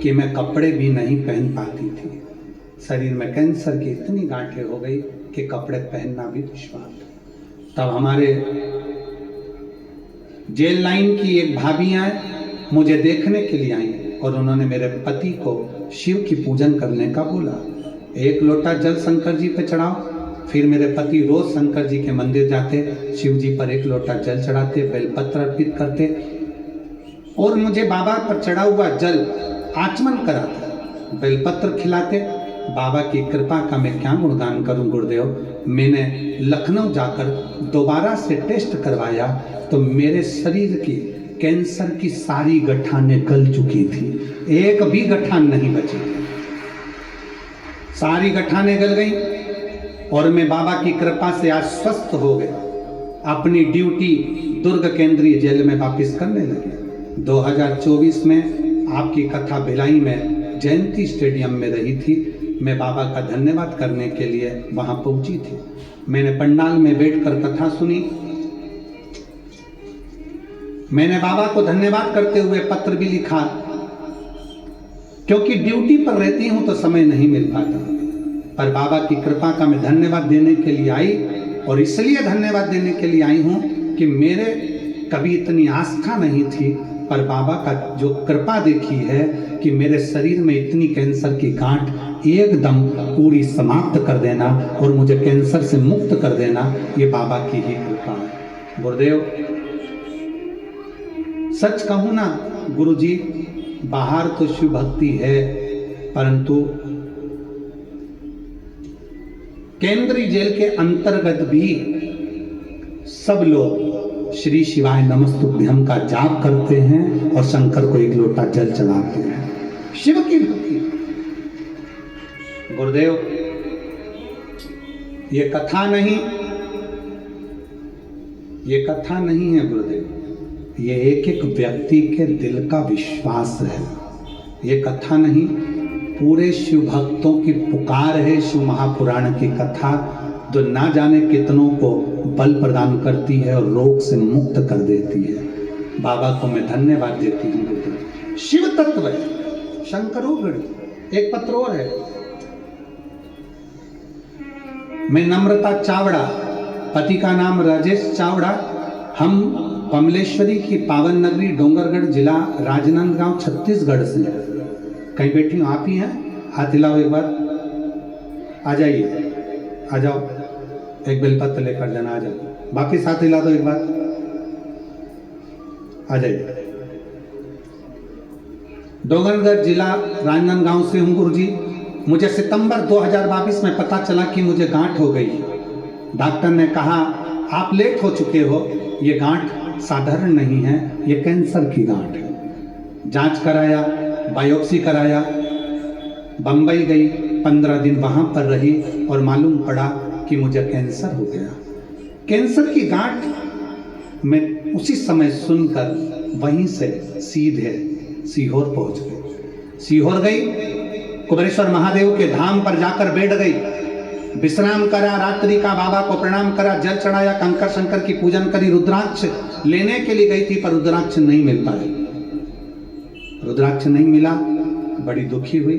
कि मैं कपड़े भी नहीं पहन पाती थी। शरीर में कैंसर की इतनी गांठें हो गई कि कपड़े पहनना भी दुश्वार था। तब हमारे जेल लाइन की एक भाभी आए, मुझे देखने के लिए आई और उन्होंने मेरे पति को शिव की पूजन करने का बोला। 1 लोटा जल शंकर जी पे चढ़ाओ। फिर मेरे पति रोज शंकर जी के मंदिर जाते, शिव जी पर 1 लोटा जल चढ़ाते, बेलपत्र अर्पित करते और मुझे बाबा पर चढ़ा हुआ जल आचमन कराते, बेलपत्र खिलाते। बाबा की कृपा का मैं क्या गुणगान करूं गुरुदेव। मैंने लखनऊ जाकर दोबारा से टेस्ट करवाया तो मेरे शरीर की कैंसर की सारी गठानें गल चुकी थी, एक भी गठान नहीं बची। सारी गठानें गल गई और मैं बाबा की कृपा से आज स्वस्थ हो गया। अपनी ड्यूटी दुर्ग केंद्रीय जेल में वापस करने लगे। 2024 में आपकी कथा भिलाई में जयंती स्टेडियम में रही थी। मैं बाबा का धन्यवाद करने के लिए वहां पहुंची थी। मैंने पंडाल में बैठकर कथा सुनी। मैंने बाबा को धन्यवाद करते हुए पत्र भी लिखा, क्योंकि ड्यूटी पर रहती हूं तो समय नहीं मिल पाता। पर बाबा की कृपा का मैं धन्यवाद देने के लिए आई, और इसलिए धन्यवाद देने के लिए आई हूं कि मेरे कभी इतनी आस्था नहीं थी, पर बाबा का जो कृपा देखी है कि मेरे शरीर में इतनी कैंसर की गांठ एकदम पूरी समाप्त कर देना और मुझे कैंसर से मुक्त कर देना, ये बाबा की ही कृपा है। गुरुदेव, सच कहूं ना गुरुजी, बाहर तो शिव भक्ति है, परंतु केंद्रीय जेल के अंतर्गत भी सब लोग श्री शिवाय नमस्तुभ्यम का जाप करते हैं और शंकर को 1 लोटा जल चढ़ाते हैं। शिव की भक्ति। गुरुदेव, ये कथा नहीं है गुरुदेव, ये एक एक व्यक्ति के दिल का विश्वास है। ये कथा नहीं, पूरे शिव भक्तों की पुकार है। शिव महापुराण की कथा जो ना जाने कितनों को बल प्रदान करती है और रोग से मुक्त कर देती है। बाबा को मैं धन्यवाद देती हूँ गुरुदेव। शिव तत्व है, शंकरोगढ़। एक पत्र और है, मैं नम्रता चावड़ा, पति का नाम राजेश चावड़ा, हम कमलेश्वरी की पावन नगरी डोंगरगढ़, जिला राजनांदगांव, छत्तीसगढ़ से। कहीं बैठी हूँ, आप ही हैं? हाथ हिलाओ एक बार, आ जाइए, आ जाओ, एक बेलपत्र लेकर जाना, आ जाओ। वापिस हाथ हिला दो एक बार, आ जाइए। डोंगरगढ़ जिला राजनांदगांव से हूँ गुरुजी। मुझे सितंबर 2022 में पता चला कि मुझे गांठ हो गई। डॉक्टर ने कहा आप लेट हो चुके हो, ये गांठ साधारण नहीं है, ये कैंसर की गांठ है। जांच कराया, बायोप्सी कराया, बंबई गई, 15 दिन वहां पर रही और मालूम पड़ा कि मुझे कैंसर हो गया। कैंसर की गांठ मैं उसी समय सुनकर वहीं से सीधे सीहोर पहुंच गई। सीहोर गई, कुबेरेश्वर महादेव के धाम पर जाकर बैठ गई, विश्राम करा, रात्रि का बाबा को प्रणाम करा, जल चढ़ाया, कंकर शंकर की पूजन करी। रुद्राक्ष लेने के लिए गई थी पर रुद्राक्ष नहीं मिल पाए, रुद्राक्ष नहीं मिला, बड़ी दुखी हुई।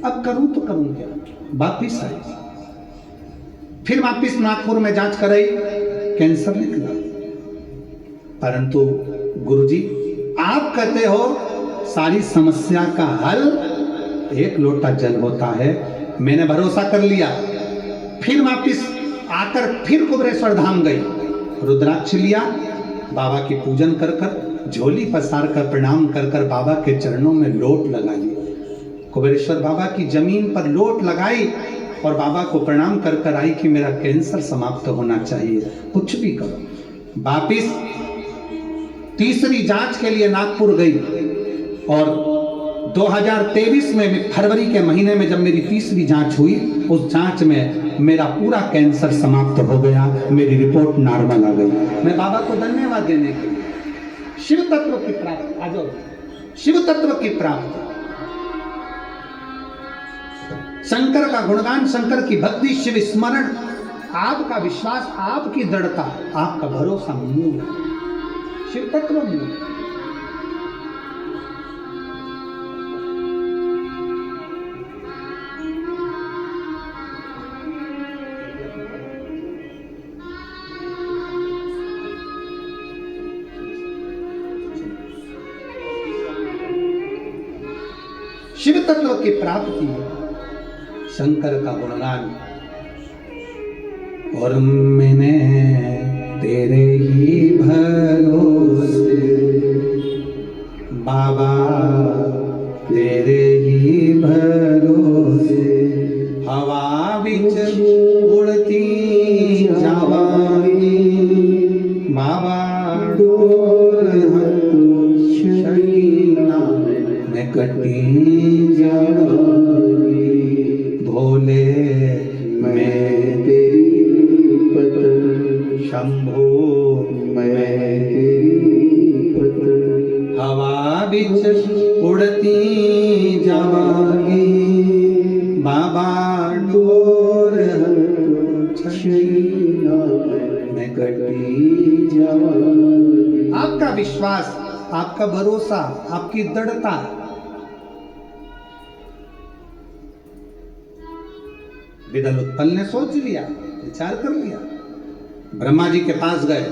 अब करूं तो करूं क्या? वापिस आई, फिर वापिस नागपुर में जांच कराई, कैंसर निकला। परंतु गुरुजी आप कहते हो सारी समस्या का हल 1 लोटा जल होता है। मैंने भरोसा कर लिया, फिर वापिस आकर फिर कुबेरेश्वर धाम गई, रुद्राक्ष लिया, बाबा की पूजन कर कर, झोली पसार कर, प्रणाम कर कर बाबा के चरणों में लोट लगाई। कुबेरेश्वर बाबा की जमीन पर लोट लगाई और बाबा को प्रणाम कर कर आई कि मेरा कैंसर समाप्त होना चाहिए, कुछ भी करो। वापिस तीसरी जांच के लिए नागपुर गई और 2023 में फरवरी के महीने में जब मेरी तीसरी जांच हुई, उस जांच में मेरा पूरा कैंसर समाप्त हो गया, मेरी रिपोर्ट नॉर्मल आ गई। मैं बाबा को धन्यवाद देने के लिए, शिव तत्व की प्राप्ति, आ जाओ, शिव तत्व की प्राप्ति, शंकर का गुणगान, शंकर की भक्ति, शिव स्मरण, आपका विश्वास, आपकी दृढ़ता, आपका भरोसा मूल है, शिव तत्व मूल। शिव तत्व की प्राप्ति, शंकर का गुणगान, और मैंने तेरे ही भरोसे बाबा, तेरे ही भरोसे हवा बिच उड़ती जावाई बाबा, डोर मैं कटी जावाई भोले, मैं तेरी पत्नी शंभो, मैं तेरी पत्नी हवा बिच उड़ती जावागी बाबा, डोर मैं कटी जावागी। आपका विश्वास, आपका भरोसा, आपकी दृढ़ता, विदल उत्पल ने सोच लिया, विचार कर लिया, ब्रह्मा जी के पास गए,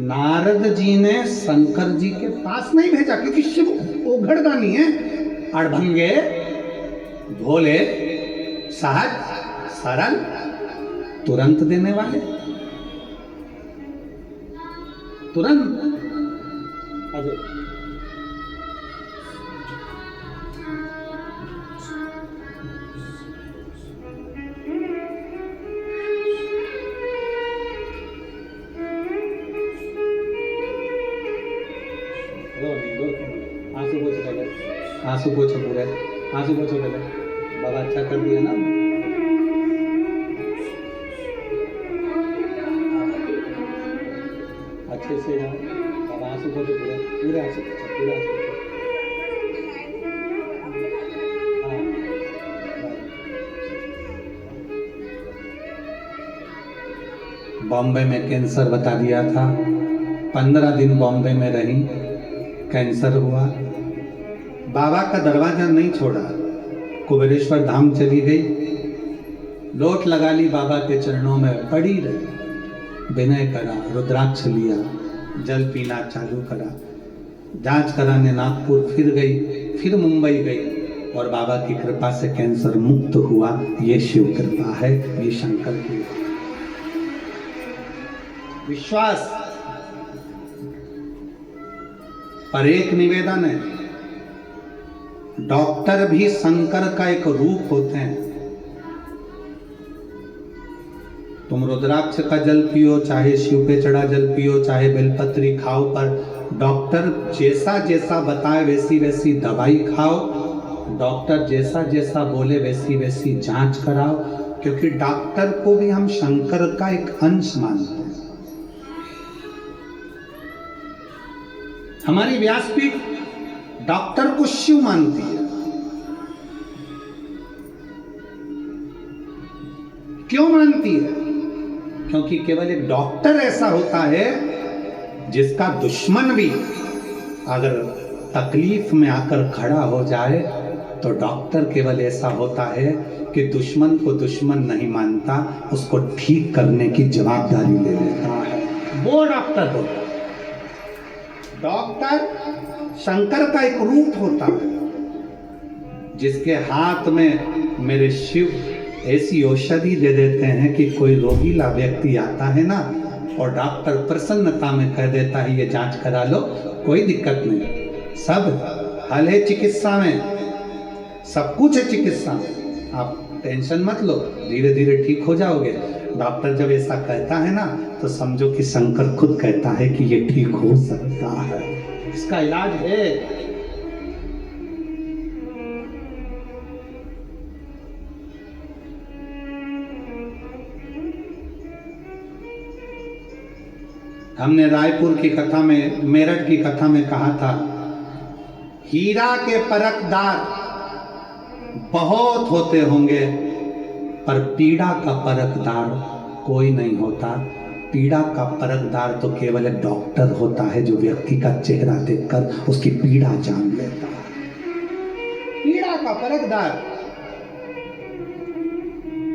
नारद जी ने शंकर जी के पास नहीं भेजा, क्योंकि शिव ओघड़दानी है, अड़भंगे, भोले, सहज, सरल, तुरंत देने वाले, तुरंत। आंसू पोछो पूरे, आंसू पोछो पहले, बाबा अच्छा कर दिया ना। अच्छे से जाओ बाबा, आंसू पोछो पूरे, पूरे आंसू पोछो, पूरे आंसू पोछो। बॉम्बे में कैंसर बता दिया था, 15 दिन बॉम्बे में रही, कैंसर हुआ, बाबा का दरवाजा नहीं छोड़ा, कुबेरेश्वर धाम चली गई, लोट लगा ली बाबा के चरणों में, पड़ी रही, विनय करा, रुद्राक्ष लिया, जल पीना चालू करा, जांच कराने नागपुर फिर गई, फिर मुंबई गई, और बाबा की कृपा से कैंसर मुक्त हुआ। ये शिव कृपा है, ये शंकर की विश्वास। पर एक निवेदन है, डॉक्टर भी शंकर का एक रूप होते हैं। तुम रुद्राक्ष का जल पियो, चाहे शिव पे चढ़ा जल पियो, चाहे बेलपत्री खाओ, पर डॉक्टर जैसा जैसा बताए वैसी वैसी दवाई खाओ, डॉक्टर जैसा जैसा बोले वैसी वैसी जांच कराओ, क्योंकि डॉक्टर को भी हम शंकर का एक अंश मानते हैं। हमारी व्यासपीठ डॉक्टर को शिव मानती है। क्यों मानती है? क्योंकि केवल एक डॉक्टर ऐसा होता है जिसका दुश्मन भी अगर तकलीफ में आकर खड़ा हो जाए तो डॉक्टर केवल ऐसा होता है कि दुश्मन को दुश्मन नहीं मानता, उसको ठीक करने की जवाबदारी ले लेता है, वो डॉक्टर होता है। डॉक्टर शंकर का एक रूप होता है जिसके हाथ में मेरे शिव ऐसी औषधि दे देते हैं कि कोई रोगीला व्यक्ति आता है ना, और डॉक्टर प्रसन्नता में कह देता है ये जांच करा लो, कोई दिक्कत नहीं, सब हल है चिकित्सा में, सब कुछ है चिकित्सा में, आप टेंशन मत लो, धीरे धीरे ठीक हो जाओगे। डॉक्टर जब ऐसा कहता है ना तो समझो कि शंकर खुद कहता है कि ये ठीक हो सकता है, इसका इलाज है। हमने रायपुर की कथा में, मेरठ की कथा में कहा था, हीरा के परखदार बहुत होते होंगे पर पीड़ा का परखदार कोई नहीं होता। पीड़ा का परखदार तो केवल एक डॉक्टर होता है जो व्यक्ति का चेहरा देखकर उसकी पीड़ा जान लेता है। पीड़ा का परखदार,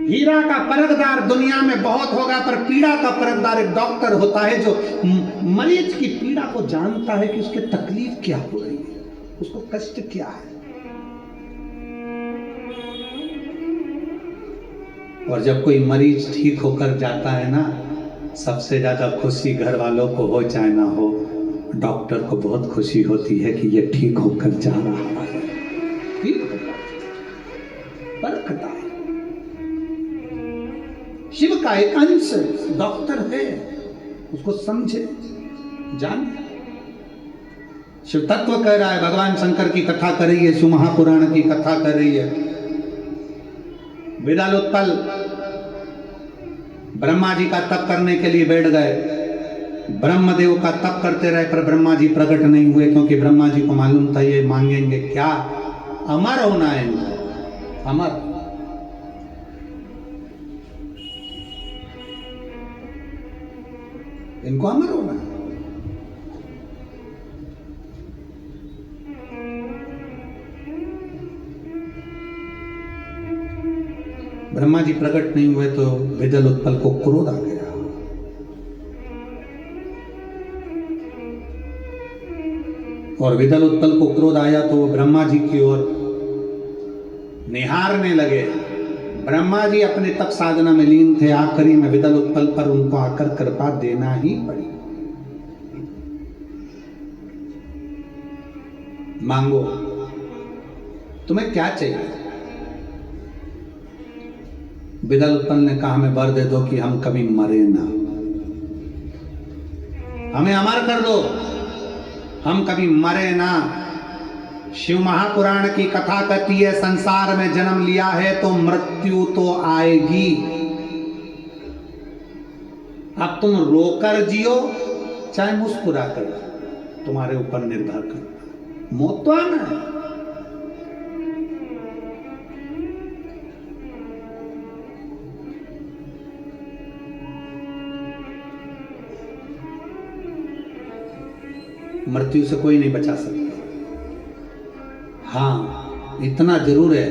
हीरा का परखदार दुनिया में बहुत होगा पर पीड़ा का परखदार एक डॉक्टर होता है जो मरीज की पीड़ा को जानता है कि उसके तकलीफ क्या हो रही है, उसको कष्ट क्या है। और जब कोई मरीज ठीक होकर जाता है ना, सबसे ज्यादा खुशी घर वालों को हो चाहे ना हो, डॉक्टर को बहुत खुशी होती है कि ये ठीक होकर जा रहा है। ठीक होकर परखदार शिव का एक अंश डॉक्टर है, उसको समझे जाने। शिव तत्व कह रहा है, भगवान शंकर की कथा कर रही है, शिव महापुराण की कथा कर रही है। विदलोत्पल ब्रह्मा जी का तप करने के लिए बैठ गए। ब्रह्मदेव का तप करते रहे पर ब्रह्मा जी प्रकट नहीं हुए, क्योंकि ब्रह्मा जी को मालूम था ये मांगेंगे क्या, अमर होना है इनको, अमर। इनको अमर होना है। ब्रह्मा जी प्रकट नहीं हुए तो विदलोत्पल को क्रोध आ गया। और विदलोत्पल को क्रोध आया तो वो ब्रह्मा जी की ओर निहारने लगे। ब्रह्मा जी अपने तप साधना में लीन थे, आखिरी में विदलोत्पल पर उनको आकर कृपा देना ही पड़ी। मांगो, तुम्हें क्या चाहिए? विदलोत्पल ने कहा, हमें वर दे दो कि हम कभी मरे ना, हमें अमर कर दो, हम कभी मरे ना। शिव महापुराण की कथा कहती है, संसार में जन्म लिया है तो मृत्यु तो आएगी। अब तुम रोकर जियो चाहे मुस्कुरा कर, तुम्हारे ऊपर निर्भर करता, मौत तो आना है। मृत्यु से कोई नहीं बचा सकता। हाँ, इतना जरूर है,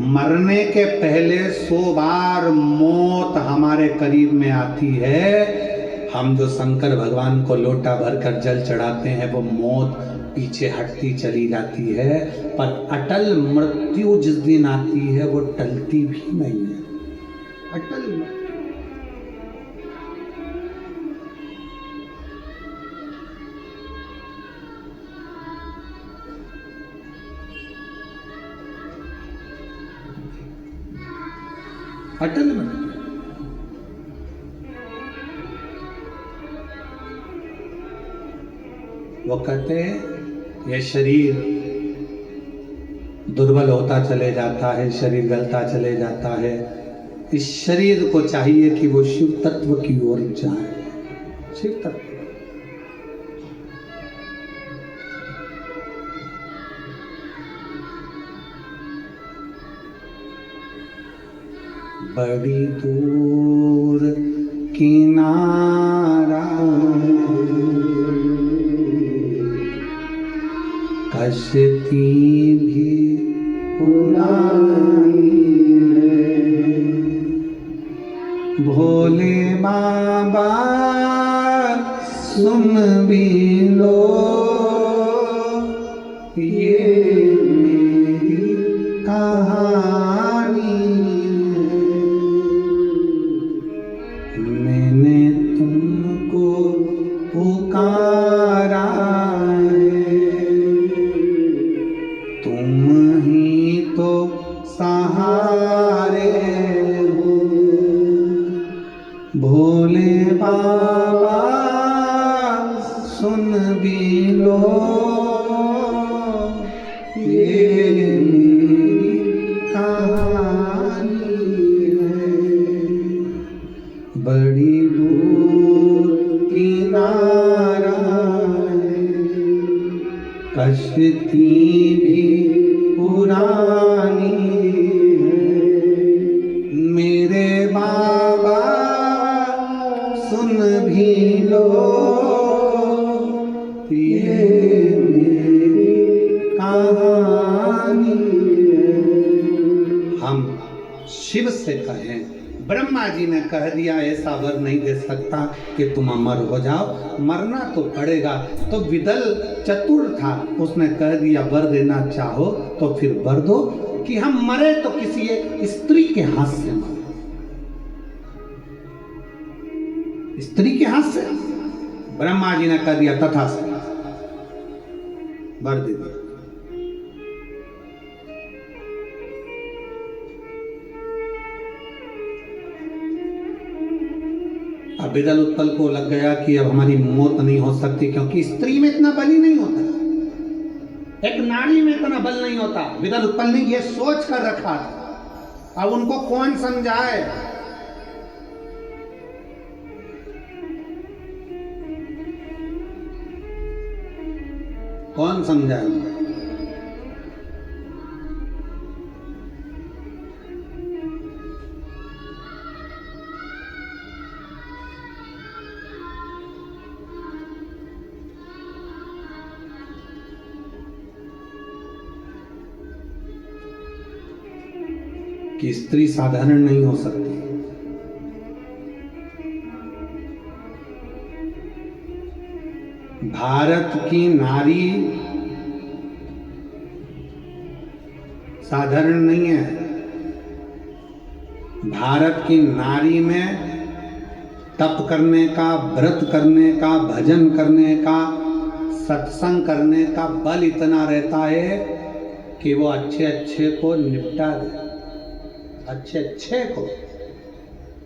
मरने के पहले 100 बार मौत हमारे करीब में आती है। हम जो शंकर भगवान को लोटा भरकर जल चढ़ाते हैं वो मौत पीछे हटती चली जाती है, पर अटल मृत्यु जिस दिन आती है वो टलती भी नहीं है। अटल मृत्यु। अटल मृत्यु। वो कहते हैं ये शरीर दुर्बल होता चले जाता है, शरीर गलता चले जाता है। इस शरीर को चाहिए कि वो शिव तत्व की ओर जाए। शिव तत्व बड़ी दूर किनारा कश्ती भी पुरानी है, भोले बाबा सुन भी लो ये मेरी कहानी। मैंने तुमको पुकारा है, तुम ही तो सहारे हो। भोले बाबा सुन भी लो ये मेरी कहानी है, बड़ी दूर किनारा है, कश्ती भी पुरानी है, मेरे बाबा सुन भी लो ये मेरी कहानी है। हम शिव से कहें, ब्रह्मा जी ने कह दिया ऐसा वर नहीं दे सकता कि तुम अमर हो जाओ, मरना तो पड़ेगा। तो विदल चतुर था, उसने कह दिया वर देना चाहो तो फिर वर दो कि हम मरे तो किसी एक स्त्री के हाथ से मरे, स्त्री के हाथ से। ब्रह्मा जी ने कह दिया तथास्तु, वर दे दिया। अब विदल उत्पल को लग गया कि अब हमारी मौत नहीं हो सकती, क्योंकि स्त्री में इतना बल ही नहीं होता, एक नारी में इतना बल नहीं होता। विदल उत्पल ने यह सोच कर रखा था। अब उनको कौन समझाए? कौन समझाए उनको? कि स्त्री साधारण नहीं हो सकती। भारत की नारी साधारण नहीं है। भारत की नारी में तप करने का, व्रत करने का, भजन करने का, सत्संग करने का बल इतना रहता है कि वो अच्छे अच्छे को निपटा दे, अच्छे अच्छे को।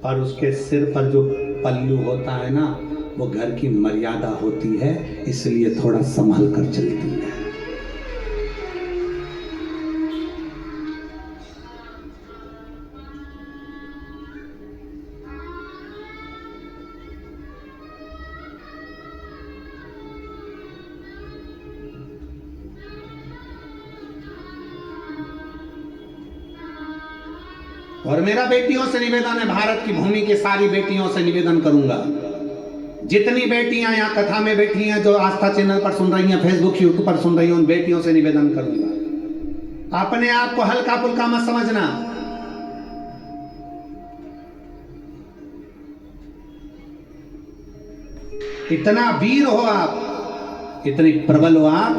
और उसके सिर पर जो पल्लू होता है ना, वो घर की मर्यादा होती है, इसलिए थोड़ा संभल कर चलती है। और मेरा बेटियों से निवेदन है, भारत की भूमि की सारी बेटियों से निवेदन करूंगा, जितनी बेटियां यहाँ कथा में बैठी हैं, जो आस्था चैनल पर सुन रही हैं, फेसबुक यूट्यूब पर सुन रही हैं, उन बेटियों से निवेदन करूंगा, अपने आप को हल्का फुल्का मत समझना। इतना वीर हो आप, इतनी प्रबल हो आप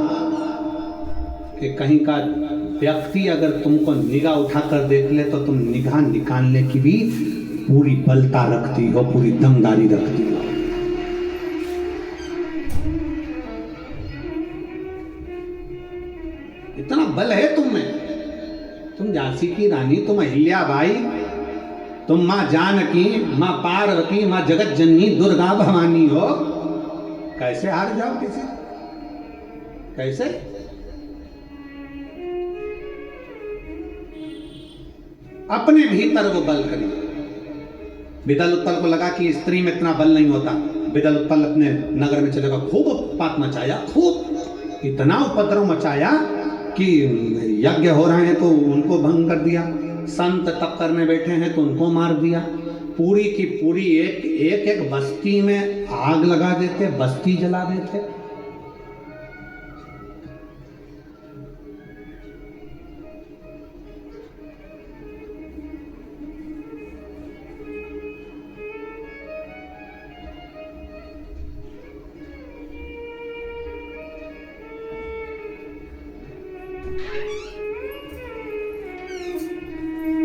कि कहीं का व्यक्ति अगर तुमको निगाह उठाकर देख ले तो तुम निगाह निकालने की भी पूरी बलता रखती हो, पूरी दमदारी रखती हो। इतना बल है तुम में। तुम झांसी की रानी, तुम अहिल्याबाई, तुम मां जानकी, मां पार्वती, मां जगत जननी दुर्गा भवानी हो। कैसे हार जाओ किसी? कैसे? अपने भीतर वो बल करिए। विदल उत्पल को लगा कि स्त्री में इतना बल नहीं होता। विदल उत्पल अपने नगर में चलेगा, खूब उत्पात मचाया, खूब इतना उपद्रव मचाया कि यज्ञ हो रहे हैं तो उनको भंग कर दिया, संत तप करने बैठे हैं तो उनको मार दिया। पूरी की पूरी एक बस्ती में आग लगा देते, बस्ती जला देते।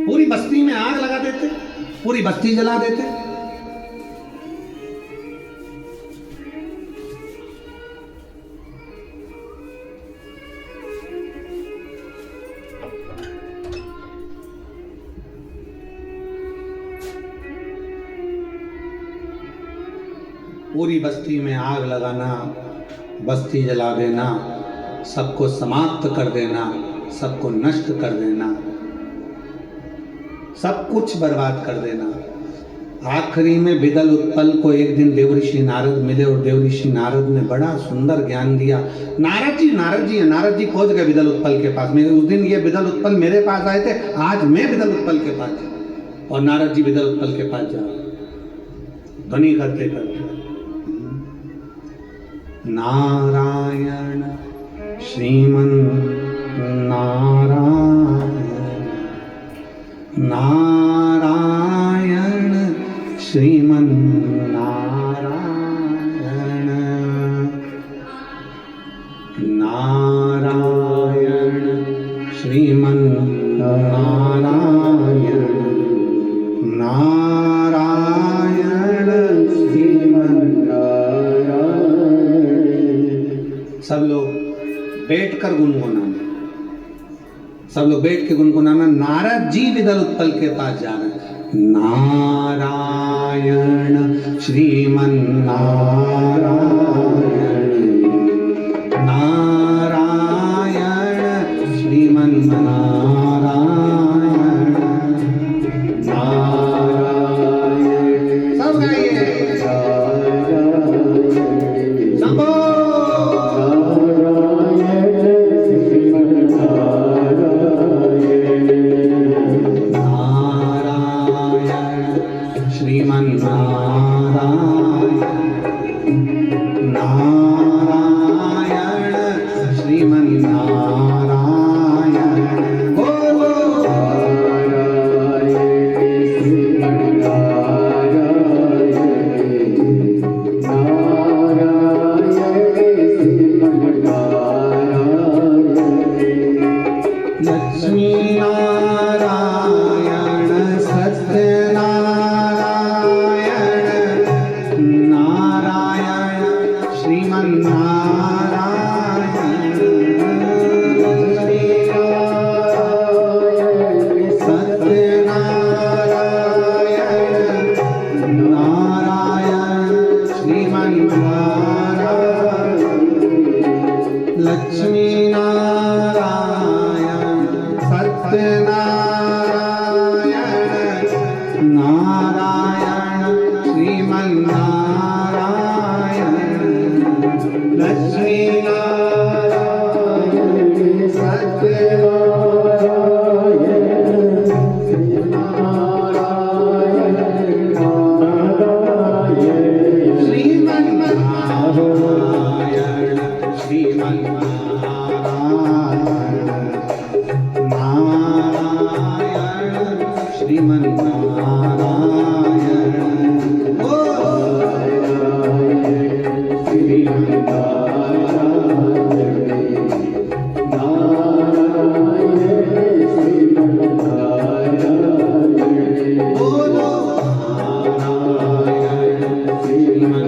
पूरी बस्ती में आग लगा देते, पूरी बस्ती जला देते। पूरी बस्ती में आग लगाना, बस्ती जला देना, सबको समाप्त कर देना, सबको नष्ट कर देना, सब कुछ बर्बाद कर देना। आखिरी में विदल उत्पल को एक दिन देवऋषि नारद मिले और देवऋषि नारद ने बड़ा सुंदर ज्ञान दिया। नारद जी पहुंच गए विदल उत्पल के पास में। उस दिन ये विदल उत्पल मेरे पास आए थे, आज मैं विदल उत्पल के पास जाऊं। और नारद जी विदल उत्पल के पास जाओ, ध्वनि करते करते नारायण श्रीमन नारायण, नारायण श्रीमन नारायण, नारायण श्रीमन नारायण, नारायण श्रीमन नारायण। सब लोग बैठकर गुनगुनाना, सब लोग बैठ के गुनगुनाना। नारद जी विदल उत्पल के पास जा रहे हैं। नारायण श्रीमन नारायण, नारायण श्रीमन नारायण, नारायण। सब गाइए शंभो श्रीमन नारायण, नारायण श्रीमन नारायण, बोलो लक्ष्मी नारायण सत्यनारायण, नारायण श्रीमन नारायण, सत्यनारायण, नारायण श्रीमन नारायण, लक्ष्मी नारायण सत्यनारायण, नारायण श्रीमन नारायण, लक्ष्मी नारायण सत्यनारायण, श्रीमन नारायण, श्रीमन नारायण, नारायण श्रीमन नारायण, ओ श्रीमन नारायण, बोलो नारायण श्रीमन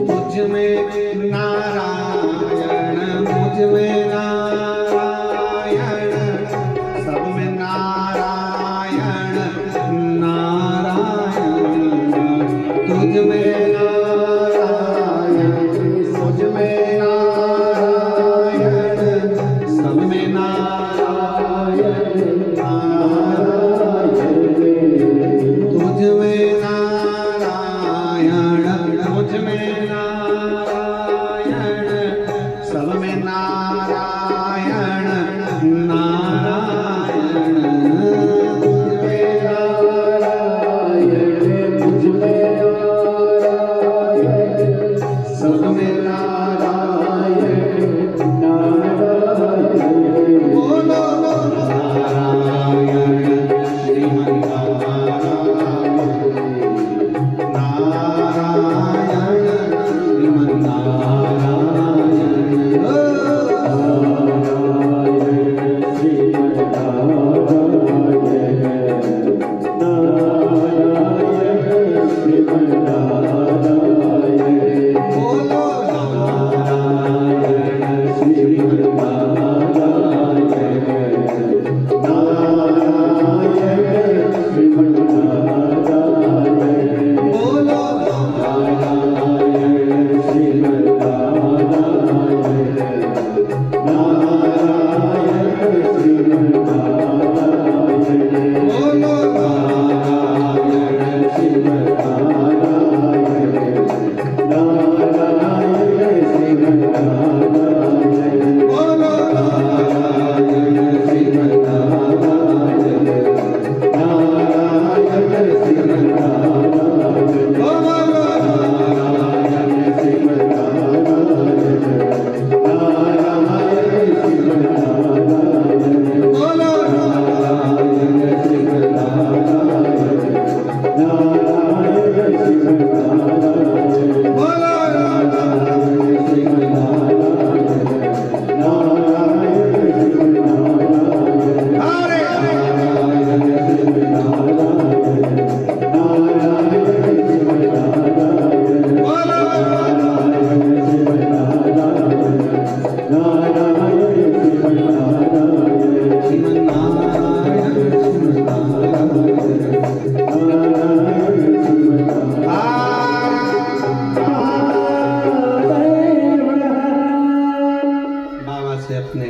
तुझ में नारायण, मुझ में नारायण, सब में नारायण, नारायण। तुझ में नारायण, मुझ में नारायण, सब में नारायण, नारायण। तुझ में नारायण, मुझ में नारायण, सब में नारायण, नारायण। तुझ में नारायण, मुझ में नारायण, सब में नारायण, नारायण। बोलो नारायण श्रीमन नारायण, श्रीमन नारायण, बोलो नारायण श्रीमन नारायण,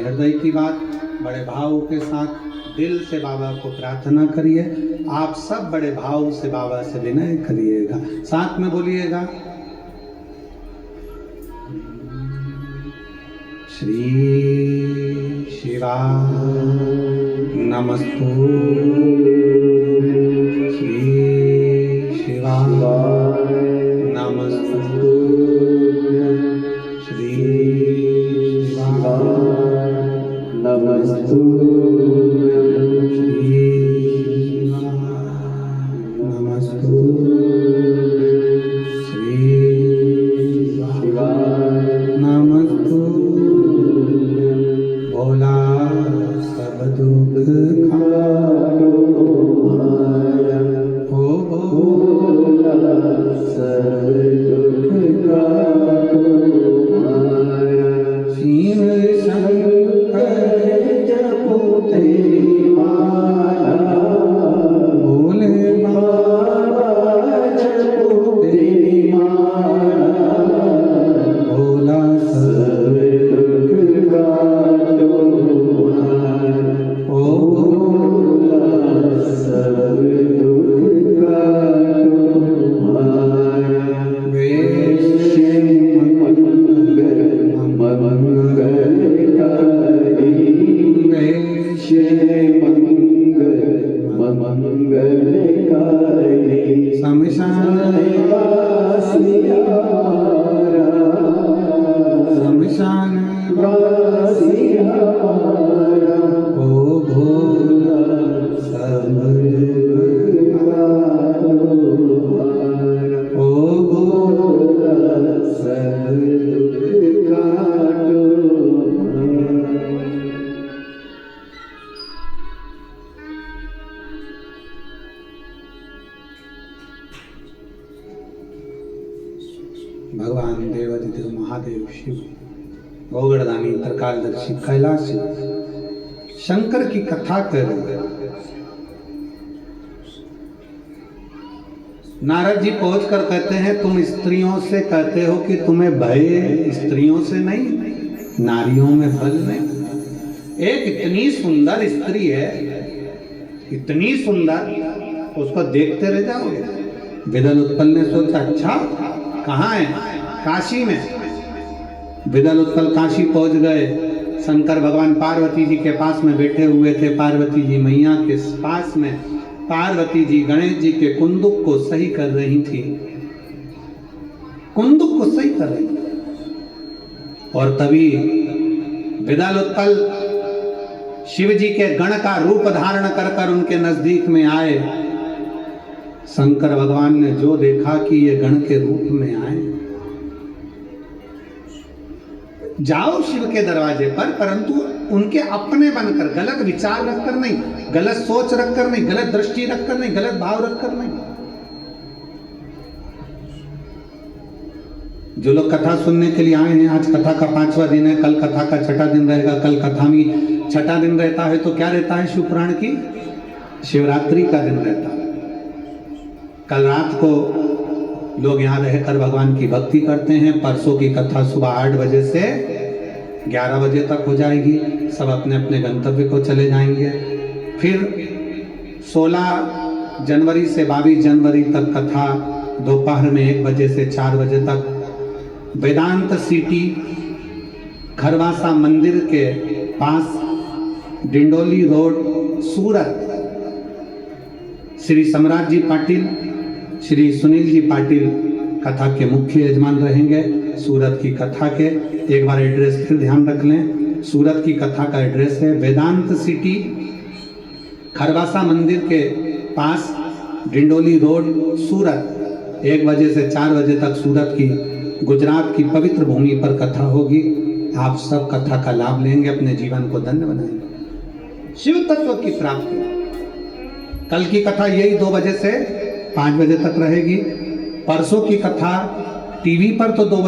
हृदय की बात बड़े भाव के साथ दिल से बाबा को प्रार्थना करिए। आप सब बड़े भाव से बाबा से विनय करिएगा, साथ में बोलिएगा श्री शिवाय नमस्तु, श्री शिवाय नमस्तु, श्री शिवाय नमस्तु श्री नमस्तु, श्री शिवाय नमस्तु। भोला सब दुख काटो माया, हो भोला सब दुख काटो माया। शिव शंकर जपो तेरी माला, भोले बाबा जपो तेरी माला। भोला सब दुख काटो माया, हो भोला सब दुख काटो माया। वैश्य मंगलकारी, वैश्य मंगलकारी। शमशान वासिया हमारा, शमशान वासिया हमारा। हो भोला सब दुख काटो माया, हो भोला सब दुख काटो माया। भगवान देवादिदेव महादेव शिव गौगणदानी त्रिकालदर्शी कैलाश शंकर की कथा कर रहे हैं। नारद जी पहुंच कर कहते हैं तुम स्त्रियों से कहते हो कि तुम्हें भय स्त्रियों से नहीं, नारियों में बल नहीं। एक इतनी सुंदर स्त्री है, इतनी सुंदर, उसको देखते रह जाओगे। विदल उत्पल ने सोचा अच्छा कहाँ है? काशी में। विदल उत्पल काशी पहुंच गए। शंकर भगवान पार्वती जी के पास में बैठे हुए थे। पार्वती जी मैया के पास में पार्वती जी गणेश जी के कुंदुक को सही कर रही थी, कुंदुक को सही कर रही थी। और तभी विदल उत्पल शिव जी के गण का रूप धारण कर कर उनके नजदीक में आए। शंकर भगवान ने जो देखा कि ये गण के रूप में आए, जाओ शिव के दरवाजे पर, परंतु उनके अपने बनकर, गलत विचार रखकर नहीं, गलत सोच रखकर नहीं, गलत दृष्टि रखकर नहीं, गलत भाव रखकर नहीं। जो लोग कथा सुनने के लिए आए हैं, आज कथा का 5वां दिन है, कल कथा का 6ठा दिन रहेगा। कल कथा में 6ठा दिन रहता है तो क्या रहता है? शिव पुराण की शिवरात्रि का दिन रहता है। कल रात को लोग यहाँ रहकर भगवान की भक्ति करते हैं। परसों की कथा सुबह 8 बजे से 11 बजे तक हो जाएगी। सब अपने अपने गंतव्य को चले जाएंगे। फिर 16 जनवरी से 22 जनवरी तक कथा दोपहर में 1 बजे से 4 बजे तक वेदांत सिटी खरवासा मंदिर के पास डिंडोली रोड सूरत श्री सम्राट जी पाटिल, श्री सुनील जी पाटिल कथा के मुख्य यजमान रहेंगे। सूरत की कथा के एक बार एड्रेस फिर ध्यान रख लें। सूरत की कथा का एड्रेस है वेदांत सिटी खरवासा मंदिर के पास डिंडोली रोड सूरत। 1 बजे से 4 बजे तक सूरत की गुजरात की पवित्र भूमि पर कथा होगी। आप सब कथा का लाभ लेंगे, अपने जीवन को धन्य बनाएंगे, शिव तत्व की प्राप्ति। कल की कथा यही 2 बजे से 5 बजे तक रहेगी। परसों की कथा टीवी पर तो 2 बजे